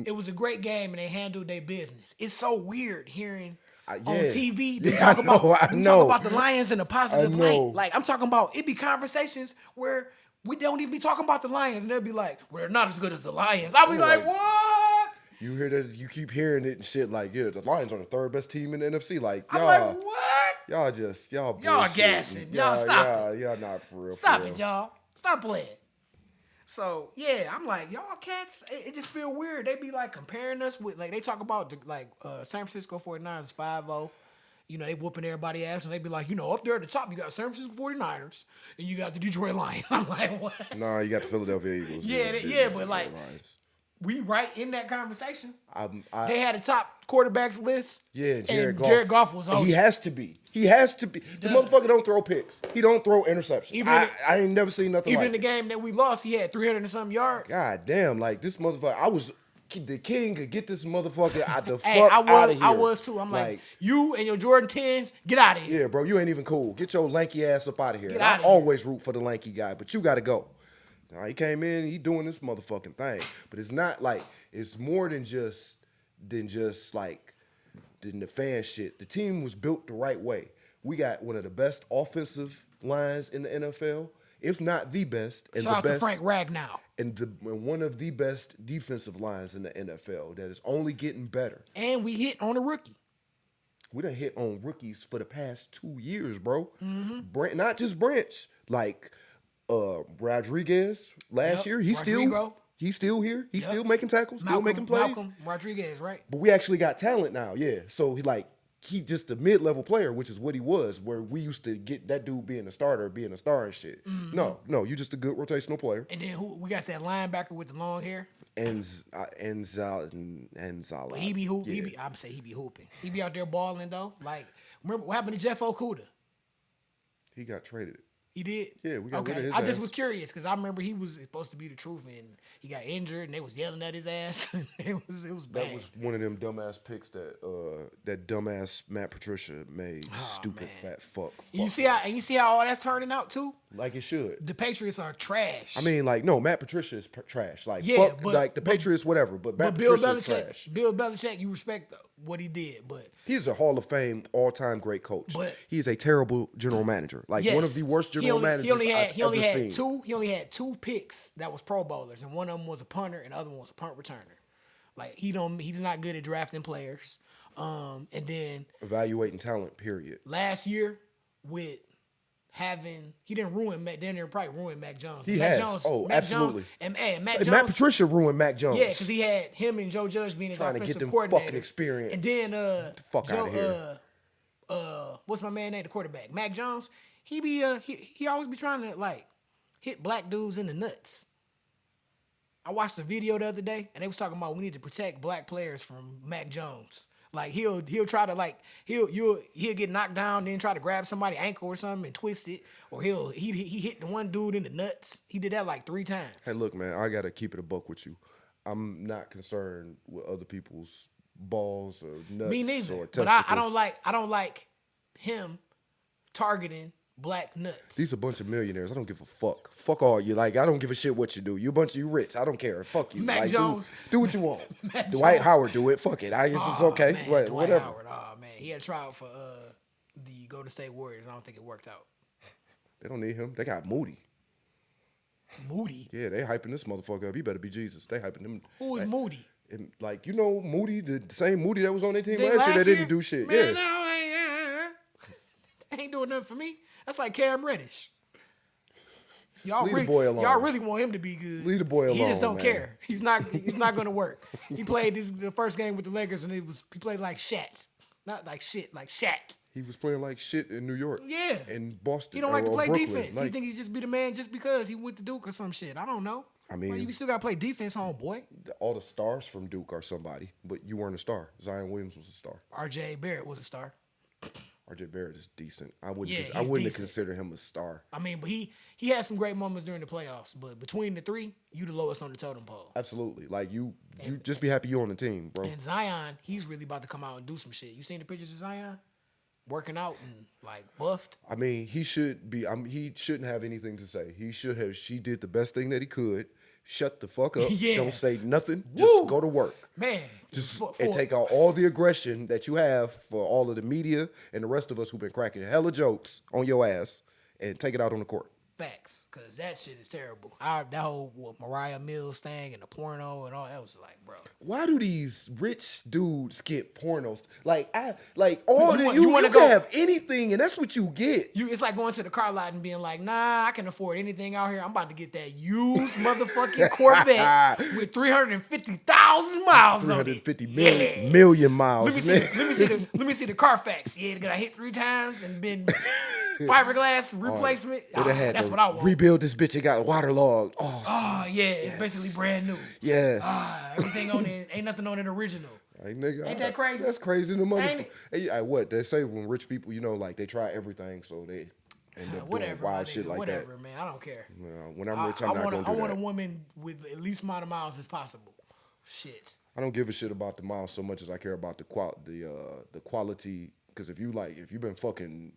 [SPEAKER 2] It was a great game and they handled their business. It's so weird hearing on TV they
[SPEAKER 1] talk
[SPEAKER 2] about the Lions in a positive light. Like I'm talking about it be conversations where we don't even be talking about the Lions and they'll be like, we're not as good as the Lions. I'll be like, what?
[SPEAKER 1] You hear that? You keep hearing it and shit. Like, yeah, the Lions are the third best team in the NFC. Like,
[SPEAKER 2] I'm like, what?
[SPEAKER 1] Y'all
[SPEAKER 2] gassing. Y'all stop it.
[SPEAKER 1] Y'all not for real.
[SPEAKER 2] Stop it, y'all. Stop playing. So yeah, I'm like, y'all cats, it just feel weird. They be like comparing us with, like, they talk about San Francisco 49ers 5-0. You know, they whooping everybody ass and they be like, you know, up there at the top you got San Francisco 49ers and you got the Detroit Lions. I'm like, what?
[SPEAKER 1] Nah, you got the Philadelphia Eagles.
[SPEAKER 2] Yeah, but like we right in that conversation. They had a top quarterbacks list.
[SPEAKER 1] Yeah,
[SPEAKER 2] Jared Goff was on.
[SPEAKER 1] He has to be. The motherfucker don't throw picks. He don't throw interceptions. I ain't never seen nothing like it.
[SPEAKER 2] Even the game that we lost, he had 300 and some yards.
[SPEAKER 1] God damn, like this motherfucker, the king could get this motherfucker out the fuck out of here.
[SPEAKER 2] I was too. I'm like, you and your Jordan 10s, get out of here.
[SPEAKER 1] Yeah, bro, you ain't even cool. Get your lanky ass up out of here.
[SPEAKER 2] Get out of
[SPEAKER 1] here. I always root for the lanky guy, but you gotta go. He came in, he doing this motherfucking thing. But it's not like, it's more than just like the fan shit. The team was built the right way. We got one of the best offensive lines in the NFL, if not the best. And
[SPEAKER 2] Shout out to Frank Ragnow.
[SPEAKER 1] And one of the best defensive lines in the NFL that is only getting better.
[SPEAKER 2] And we hit on a rookie.
[SPEAKER 1] We done hit on rookies for the past 2 years, bro. Mm-hmm. Not just Branch, like Rodriguez last year. He's still here. He's still making tackles, still making plays.
[SPEAKER 2] Malcolm Rodriguez, right?
[SPEAKER 1] But we actually got talent now, yeah. So he just a mid-level player, which is what he was, where we used to get that dude being a starter, being a star and shit. Mm-hmm. No, you just a good rotational player.
[SPEAKER 2] And then we got that linebacker with the long hair.
[SPEAKER 1] Enzala.
[SPEAKER 2] But he be hooping. Yeah. I'm say he be hooping. He be out there balling though. Like, remember what happened to Jeff Okuda?
[SPEAKER 1] He got traded.
[SPEAKER 2] He did?
[SPEAKER 1] Yeah, we got rid of his
[SPEAKER 2] I just was curious because I remember he was supposed to be the truth and he got injured and they was yelling at his ass. it was bad.
[SPEAKER 1] That was one of them dumbass picks that dumbass Matt Patricia made. Stupid fat fuck.
[SPEAKER 2] You see how all that's turning out too?
[SPEAKER 1] Like it should.
[SPEAKER 2] The Patriots are trash.
[SPEAKER 1] I mean, like, no, Matt Patricia is trash. Like,
[SPEAKER 2] yeah,
[SPEAKER 1] fuck, like the Patriots, whatever. But Matt Patricia is trash.
[SPEAKER 2] Bill Belichick, you respect what he did, but
[SPEAKER 1] he's a Hall of Fame all-time great coach. But he's a terrible general manager. Like one of the worst general managers I've ever seen.
[SPEAKER 2] He only had 2 picks that was Pro Bowlers, and one of them was a punter, and the other one was a punt returner. Like he's not good at drafting players. And then
[SPEAKER 1] evaluating talent. Period.
[SPEAKER 2] Last year with he didn't ruin Mac. Daniel probably ruined Mac Jones.
[SPEAKER 1] Mac
[SPEAKER 2] Jones,
[SPEAKER 1] absolutely.
[SPEAKER 2] Mac Jones.
[SPEAKER 1] Matt Patricia ruined Mac Jones.
[SPEAKER 2] Yeah, because he had him and Joe Judge being his offensive coordinator.
[SPEAKER 1] Fucking experience.
[SPEAKER 2] And then
[SPEAKER 1] get the fuck out of
[SPEAKER 2] here. What's my man name? The quarterback, Mac Jones. He always be trying to like hit black dudes in the nuts. I watched a video the other day, and they was talking about we need to protect black players from Mac Jones. Like he'll try to like he'll get knocked down, then try to grab somebody's ankle or something and twist it, or he hit the one dude in the nuts. He did that like 3 times.
[SPEAKER 1] Hey, look, man, I gotta keep it a buck with you. I'm not concerned with other people's balls or nuts.
[SPEAKER 2] Me neither.
[SPEAKER 1] Or
[SPEAKER 2] but I don't like him targeting black nuts.
[SPEAKER 1] These a bunch of millionaires. I don't give a fuck. Fuck all you. Like, I don't give a shit what you do. You a bunch of you rich. I don't care. Fuck you.
[SPEAKER 2] Mac
[SPEAKER 1] like,
[SPEAKER 2] Jones.
[SPEAKER 1] Do what you want.
[SPEAKER 2] Mac
[SPEAKER 1] Dwight
[SPEAKER 2] Jones.
[SPEAKER 1] Howard do it. Fuck it. I guess it's okay.
[SPEAKER 2] Man,
[SPEAKER 1] What,
[SPEAKER 2] Dwight
[SPEAKER 1] whatever.
[SPEAKER 2] Howard. Oh man, he had a trial for the Golden State Warriors. I don't think it worked out.
[SPEAKER 1] They don't need him. They got Moody.
[SPEAKER 2] Moody.
[SPEAKER 1] Yeah, they hyping this motherfucker up. He better be Jesus. They hyping him.
[SPEAKER 2] Who is Moody?
[SPEAKER 1] And like, you know, Moody, the same Moody that was on their team
[SPEAKER 2] They
[SPEAKER 1] last year,
[SPEAKER 2] last
[SPEAKER 1] that didn't
[SPEAKER 2] year?
[SPEAKER 1] do shit.
[SPEAKER 2] Man,
[SPEAKER 1] Yeah.
[SPEAKER 2] no, they ain't doing nothing for me. That's like Cam Reddish. Y'all
[SPEAKER 1] Leave the
[SPEAKER 2] really,
[SPEAKER 1] boy alone.
[SPEAKER 2] y'all really want him to be good.
[SPEAKER 1] Leave the boy
[SPEAKER 2] He just
[SPEAKER 1] alone,
[SPEAKER 2] don't
[SPEAKER 1] man.
[SPEAKER 2] care. He's not going to work. He played the first game with the Lakers, and he played like Shat, not like shit, like Shat.
[SPEAKER 1] He was playing like shit in New York.
[SPEAKER 2] Yeah.
[SPEAKER 1] And Boston.
[SPEAKER 2] He don't like to
[SPEAKER 1] or
[SPEAKER 2] play
[SPEAKER 1] Brooklyn.
[SPEAKER 2] defense.
[SPEAKER 1] Like,
[SPEAKER 2] He think he just be the man just because he went to Duke or some shit. I don't know.
[SPEAKER 1] I mean-
[SPEAKER 2] you still got to play defense, homeboy.
[SPEAKER 1] all the stars from Duke are somebody, but you weren't a star. Zion Williams was a star.
[SPEAKER 2] R.J. Barrett was a star.
[SPEAKER 1] RJ Barrett is decent. I wouldn't.
[SPEAKER 2] Yeah,
[SPEAKER 1] I
[SPEAKER 2] he's
[SPEAKER 1] wouldn't
[SPEAKER 2] decent.
[SPEAKER 1] have considered him a star.
[SPEAKER 2] I mean, but he had some great moments during the playoffs. But between the three, you the lowest on the totem pole.
[SPEAKER 1] Absolutely. Like you just be happy you're on the team, bro.
[SPEAKER 2] And Zion, he's really about to come out and do some shit. You seen the pictures of Zion working out and like buffed?
[SPEAKER 1] I mean, he should be. He shouldn't have anything to say. He should have. She did the best thing that he could. Shut the fuck up.
[SPEAKER 2] Yeah.
[SPEAKER 1] Don't say nothing.
[SPEAKER 2] Woo.
[SPEAKER 1] Just go to work.
[SPEAKER 2] Man,
[SPEAKER 1] Just
[SPEAKER 2] for-
[SPEAKER 1] and take out all the aggression that you have for all of the media and the rest of us who've been cracking hella jokes on your ass and take it out on the court.
[SPEAKER 2] facts, because that shit is terrible. That whole Mariah Mills thing and the porno and all that was like, bro.
[SPEAKER 1] Why do these rich dudes get pornos? You
[SPEAKER 2] wanna
[SPEAKER 1] can
[SPEAKER 2] go-
[SPEAKER 1] have anything and that's what you get.
[SPEAKER 2] It's like going to the car lot and being like, nah, I can afford anything out here. I'm about to get that used motherfucking Corvette with 350,000 miles on it.
[SPEAKER 1] 350
[SPEAKER 2] Yeah.
[SPEAKER 1] million miles.
[SPEAKER 2] Let me see the Carfax. Yeah, got hit 3 times and been fiberglass replacement.
[SPEAKER 1] They'd have had
[SPEAKER 2] That's
[SPEAKER 1] to
[SPEAKER 2] what I want.
[SPEAKER 1] rebuild this bitch. It got waterlogged. Oh,
[SPEAKER 2] Oh yeah, it's basically brand new.
[SPEAKER 1] yes.
[SPEAKER 2] Everything on it, ain't nothing on it original.
[SPEAKER 1] Like, nigga,
[SPEAKER 2] Ain't that crazy?
[SPEAKER 1] That's crazy in the
[SPEAKER 2] Ain't
[SPEAKER 1] motherfucker. Hey, what they say when rich people, like they try everything, so they end up
[SPEAKER 2] Whatever,
[SPEAKER 1] doing
[SPEAKER 2] my
[SPEAKER 1] wild
[SPEAKER 2] nigga,
[SPEAKER 1] shit like
[SPEAKER 2] whatever, man. I don't care.
[SPEAKER 1] that. When I'm rich, I'm not gonna do
[SPEAKER 2] I want
[SPEAKER 1] that.
[SPEAKER 2] a woman with at least amount of miles as possible. Shit.
[SPEAKER 1] I don't give a shit about the miles so much as I care about the quality. Because if you've been fucking,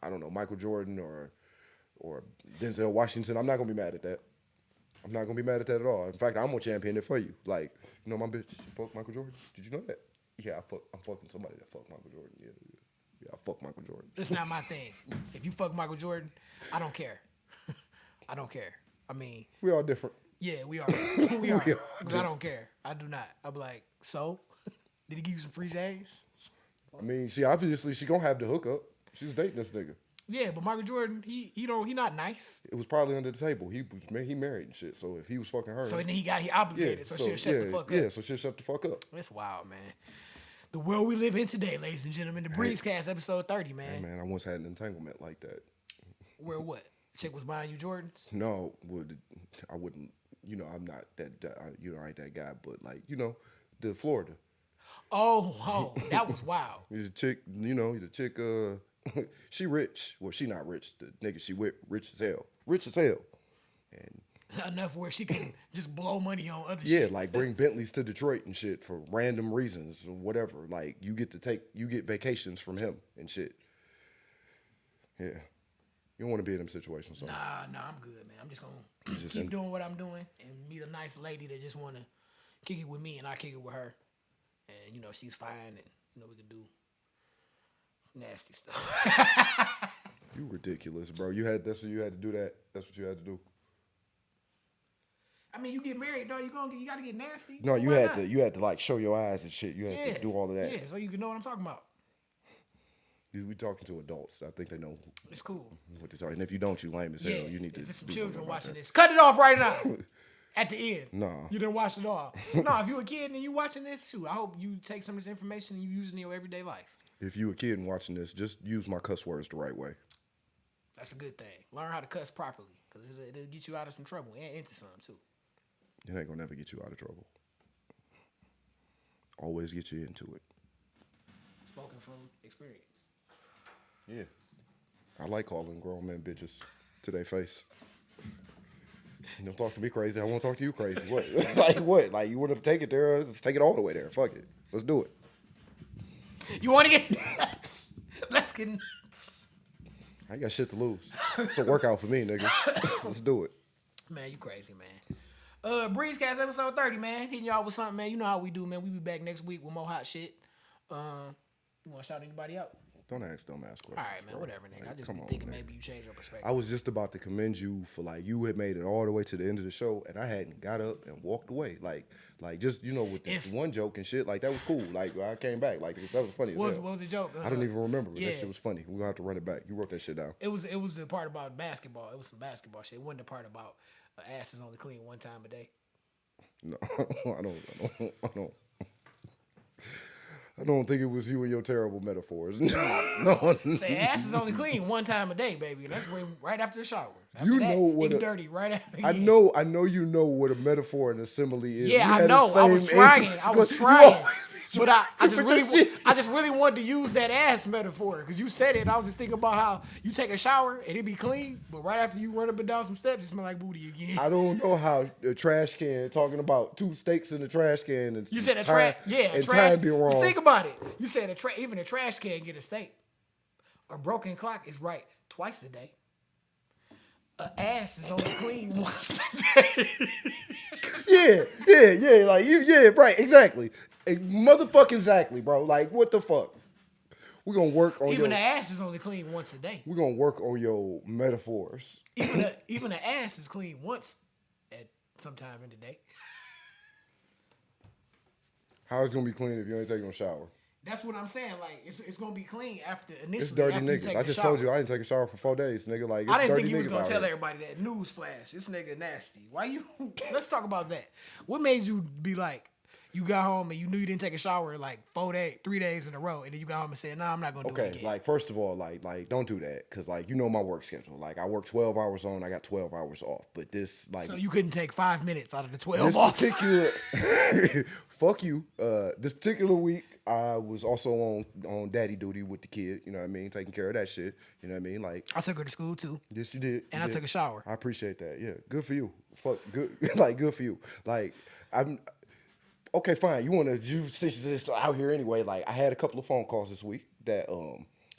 [SPEAKER 1] I don't know, Michael Jordan or Denzel Washington, I'm not gonna be mad at that. I'm not gonna be mad at that at all. In fact, I'm gonna champion it for you. Like, my bitch, she fuck Michael Jordan. Did you know that? Yeah, I'm fucking somebody that fuck Michael Jordan. Yeah, I fuck Michael Jordan.
[SPEAKER 2] It's not my thing. If you fuck Michael Jordan, I don't care. I don't care. I mean,
[SPEAKER 1] We all different.
[SPEAKER 2] yeah, we are. We are. 'Cause I don't care. I do not. I'm like, so? Did he give you some free days?
[SPEAKER 1] I mean, obviously she gonna have the hookup. She's dating this nigga.
[SPEAKER 2] Yeah, but Michael Jordan, he not nice.
[SPEAKER 1] It was probably under the table. He married and shit. So if he was fucking her,
[SPEAKER 2] So then he obligated. So she'll shut the fuck up.
[SPEAKER 1] Yeah, so she'll shut the fuck up.
[SPEAKER 2] It's wild, man. The world we live in today, ladies and gentlemen. The Breezecast, episode 30, man.
[SPEAKER 1] Hey, man, I once had an entanglement like that.
[SPEAKER 2] Where what? Chick was buying you Jordans?
[SPEAKER 1] No, I wouldn't. I'm not that. I ain't that guy. But the Florida.
[SPEAKER 2] Oh, that was wild.
[SPEAKER 1] There's a chick. The chick. She rich. Well, she not rich. The nigga she with rich as hell. Rich as hell. And
[SPEAKER 2] Enough where she can just blow money on other
[SPEAKER 1] yeah,
[SPEAKER 2] shit.
[SPEAKER 1] like bring Bentleys to Detroit and shit for random reasons or whatever. Like you get vacations from him and shit. Yeah. You don't want to be in them situations. So.
[SPEAKER 2] Nah, I'm good, man. I'm just gonna keep doing what I'm doing and meet a nice lady that just wanna kick it with me and I kick it with her. And she's fine and we can do nasty stuff.
[SPEAKER 1] You ridiculous, bro. That's what you had to do that. That's what you had to do.
[SPEAKER 2] I mean, you get married, though. You gotta get nasty.
[SPEAKER 1] No, you
[SPEAKER 2] Why
[SPEAKER 1] had
[SPEAKER 2] not?
[SPEAKER 1] to. You had to like show your eyes and shit. You had to do all of that.
[SPEAKER 2] Yeah, so you can know what I'm talking about.
[SPEAKER 1] We talking to adults. I think they know
[SPEAKER 2] It's cool.
[SPEAKER 1] what they're talking. And if you don't, you lame as hell.
[SPEAKER 2] Yeah,
[SPEAKER 1] You need to.
[SPEAKER 2] if it's some
[SPEAKER 1] do
[SPEAKER 2] children
[SPEAKER 1] something about
[SPEAKER 2] watching
[SPEAKER 1] that.
[SPEAKER 2] this, cut it off right now. At the end.
[SPEAKER 1] Nah.
[SPEAKER 2] You didn't watch it all. No, if you a kid and you watching this, shoot, I hope you take some of this information and you use it in your everyday life.
[SPEAKER 1] If you a kid and watching this, just use my cuss words the right way.
[SPEAKER 2] That's a good thing. Learn how to cuss properly because it'll get you out of some trouble and into some too.
[SPEAKER 1] It ain't gonna never get you out of trouble. Always get you into it.
[SPEAKER 2] Spoken from experience.
[SPEAKER 1] Yeah. I like calling grown men bitches to their face. Don't talk to me crazy. I won't talk to you crazy. What? Like what? Like you want to take it there? Let's take it all the way there. Fuck it. Let's do it.
[SPEAKER 2] You want to get nuts? Let's get nuts.
[SPEAKER 1] I got shit to lose. It's a workout for me, nigga. Let's do it.
[SPEAKER 2] Man, you crazy, man. Breezecast episode 30, man. Hitting y'all with something, man. You know how we do, man. We be back next week with more hot shit. You want to shout anybody out?
[SPEAKER 1] Don't ask questions.
[SPEAKER 2] All right, man.
[SPEAKER 1] Bro.
[SPEAKER 2] Whatever, nigga.
[SPEAKER 1] Like,
[SPEAKER 2] I just be thinking maybe you change your perspective.
[SPEAKER 1] I was just about to commend you for like you had made it all the way to the end of the show, and I hadn't got up and walked away. Like just with the one joke and shit. Like that was cool. Like I came back. Like that was funny.
[SPEAKER 2] What was the joke?
[SPEAKER 1] I don't even remember. But that shit was funny. We're gonna have to run it back. You wrote that shit down.
[SPEAKER 2] It was the part about basketball. It was some basketball shit. It wasn't the part about ass is only clean one time a day.
[SPEAKER 1] No, I don't think it was you and your terrible metaphors. No.
[SPEAKER 2] Say ass is only clean one time a day, baby. And that's right after the shower. After
[SPEAKER 1] you
[SPEAKER 2] that,
[SPEAKER 1] know what
[SPEAKER 2] dirty right after.
[SPEAKER 1] I know you know what a metaphor and a simile is.
[SPEAKER 2] Yeah, I know. I was trying. But I just really wanted to use that ass metaphor because you said it. I was just thinking about how you take a shower and it be clean, but right after you run up and down some steps, it smell like booty again.
[SPEAKER 1] I don't know how a trash can talking about 2 steaks in the trash can and
[SPEAKER 2] you said a trash. Yeah, a trash. Be wrong. Think about it. You said even a trash can get a steak. A broken clock is right twice a day. An ass is only clean once a day.
[SPEAKER 1] yeah. Like right, exactly. Motherfucking exactly, bro. Like, what the fuck? We're gonna work on
[SPEAKER 2] even the ass is only clean once a day.
[SPEAKER 1] We're gonna work on your metaphors.
[SPEAKER 2] Even the ass is clean once at some time in the day.
[SPEAKER 1] How it's gonna be clean if you ain't taking a shower?
[SPEAKER 2] That's what I'm saying. Like, it's gonna be clean after initially.
[SPEAKER 1] It's dirty
[SPEAKER 2] after
[SPEAKER 1] niggas. I just told you I didn't take a shower for 4 days, nigga. Like, it's
[SPEAKER 2] I didn't
[SPEAKER 1] dirty
[SPEAKER 2] think you was gonna tell
[SPEAKER 1] here.
[SPEAKER 2] everybody that. Newsflash, this nigga nasty. Why you? Let's talk about that. What made you be like? You got home and you knew you didn't take a shower like 3 days in a row, and then you got home and said, "Nah, I'm not gonna do it again."
[SPEAKER 1] Like first of all, like don't do that because like you know my work schedule. Like I work 12 hours on, I got 12 hours off. But this like
[SPEAKER 2] so you couldn't take 5 minutes out of the 12 off.
[SPEAKER 1] Fuck you. This particular week, I was also on daddy duty with the kid. You know what I mean, taking care of that shit. You know what I mean, like
[SPEAKER 2] I took her to school too.
[SPEAKER 1] Yes, you did.
[SPEAKER 2] And I took a shower.
[SPEAKER 1] I appreciate that. Yeah, good for you. Fuck, good. Like good for you. Like I'm. Okay, fine. You want to since you're just out here anyway? Like I had a couple of phone calls this week that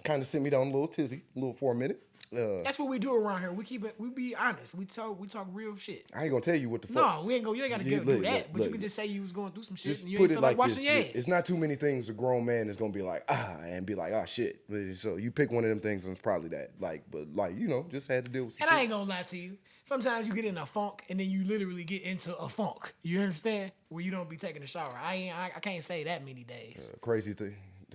[SPEAKER 1] kind of sent me down a little tizzy, a little for a minute.
[SPEAKER 2] That's what we do around here. We keep it. We be honest. We talk real shit.
[SPEAKER 1] I ain't gonna tell you what the fuck.
[SPEAKER 2] No, we ain't go. You ain't gotta do that. But you can just say you was going through some shit and you ain't feel like washing your ass.
[SPEAKER 1] It's not too many things a grown man is gonna be like and be like shit. So you pick one of them things and it's probably that. Like, but like just had to deal with. Some
[SPEAKER 2] and
[SPEAKER 1] shit.
[SPEAKER 2] I ain't gonna lie to you. Sometimes you get in a funk and then you literally get into a funk. You understand? Where you don't be taking a shower. I can't say that many days.
[SPEAKER 1] The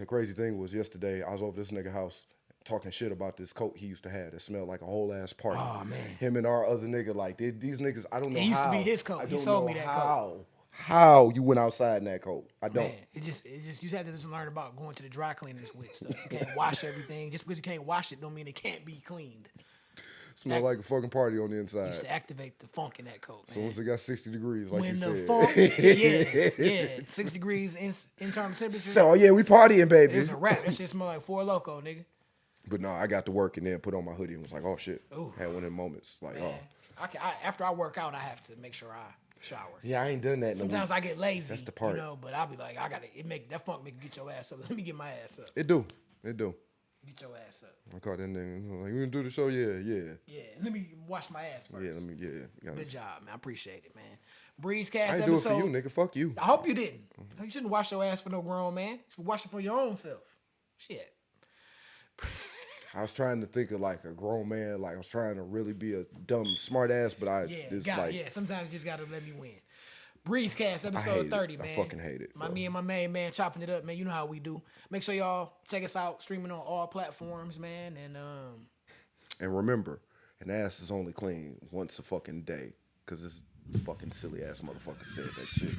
[SPEAKER 1] crazy thing was yesterday I was over this nigga house talking shit about this coat he used to have that smelled like a whole ass party.
[SPEAKER 2] Oh man.
[SPEAKER 1] Him and our other nigga, like these niggas, I don't know how.
[SPEAKER 2] It used to be his coat. He sold me that coat.
[SPEAKER 1] How you went outside in that coat? I don't.
[SPEAKER 2] Man, it just you had to just learn about going to the dry cleaners with stuff. You can't wash everything. Just because you can't wash it don't mean it can't be cleaned.
[SPEAKER 1] Smell like a fucking party on the inside.
[SPEAKER 2] Used to activate the funk in that coat, man.
[SPEAKER 1] So once it got 60 degrees, like
[SPEAKER 2] when
[SPEAKER 1] you
[SPEAKER 2] the
[SPEAKER 1] said.
[SPEAKER 2] Funk, yeah, 6 degrees internal temperature.
[SPEAKER 1] So yeah, we partying, baby.
[SPEAKER 2] It's a wrap. That shit smell like Four Loko, nigga.
[SPEAKER 1] But no, I got to work and then put on my hoodie and was like, oh shit.
[SPEAKER 2] Ooh.
[SPEAKER 1] Had one of them moments like,
[SPEAKER 2] man. After I work out, I have to make sure I shower.
[SPEAKER 1] Yeah, I ain't done that.
[SPEAKER 2] Sometimes I get lazy.
[SPEAKER 1] That's the part.
[SPEAKER 2] But I'll be like, that funk make you get your ass up. Let me get my ass up.
[SPEAKER 1] It do.
[SPEAKER 2] Get your ass up.
[SPEAKER 1] I caught that nigga. Like, you gonna do the show? Yeah.
[SPEAKER 2] Yeah, let me wash my ass first.
[SPEAKER 1] Yeah.
[SPEAKER 2] Good job, man. I appreciate it, man. Breezecast
[SPEAKER 1] I ain't
[SPEAKER 2] episode.
[SPEAKER 1] do it for you, nigga. Fuck you.
[SPEAKER 2] I hope you didn't. You shouldn't wash your ass for no grown man. You should wash it for your own self. Shit.
[SPEAKER 1] I was trying to think of like a grown man. Like I was trying to really be a dumb smart ass, but
[SPEAKER 2] sometimes you just gotta let me win. Breezecast episode 30, man.
[SPEAKER 1] I fucking hate it.
[SPEAKER 2] Me and my main man chopping it up, man. You know how we do. Make sure y'all check us out, streaming on all platforms, man.
[SPEAKER 1] And remember, an ass is only clean once a fucking day, cause this fucking silly ass motherfucker said that shit.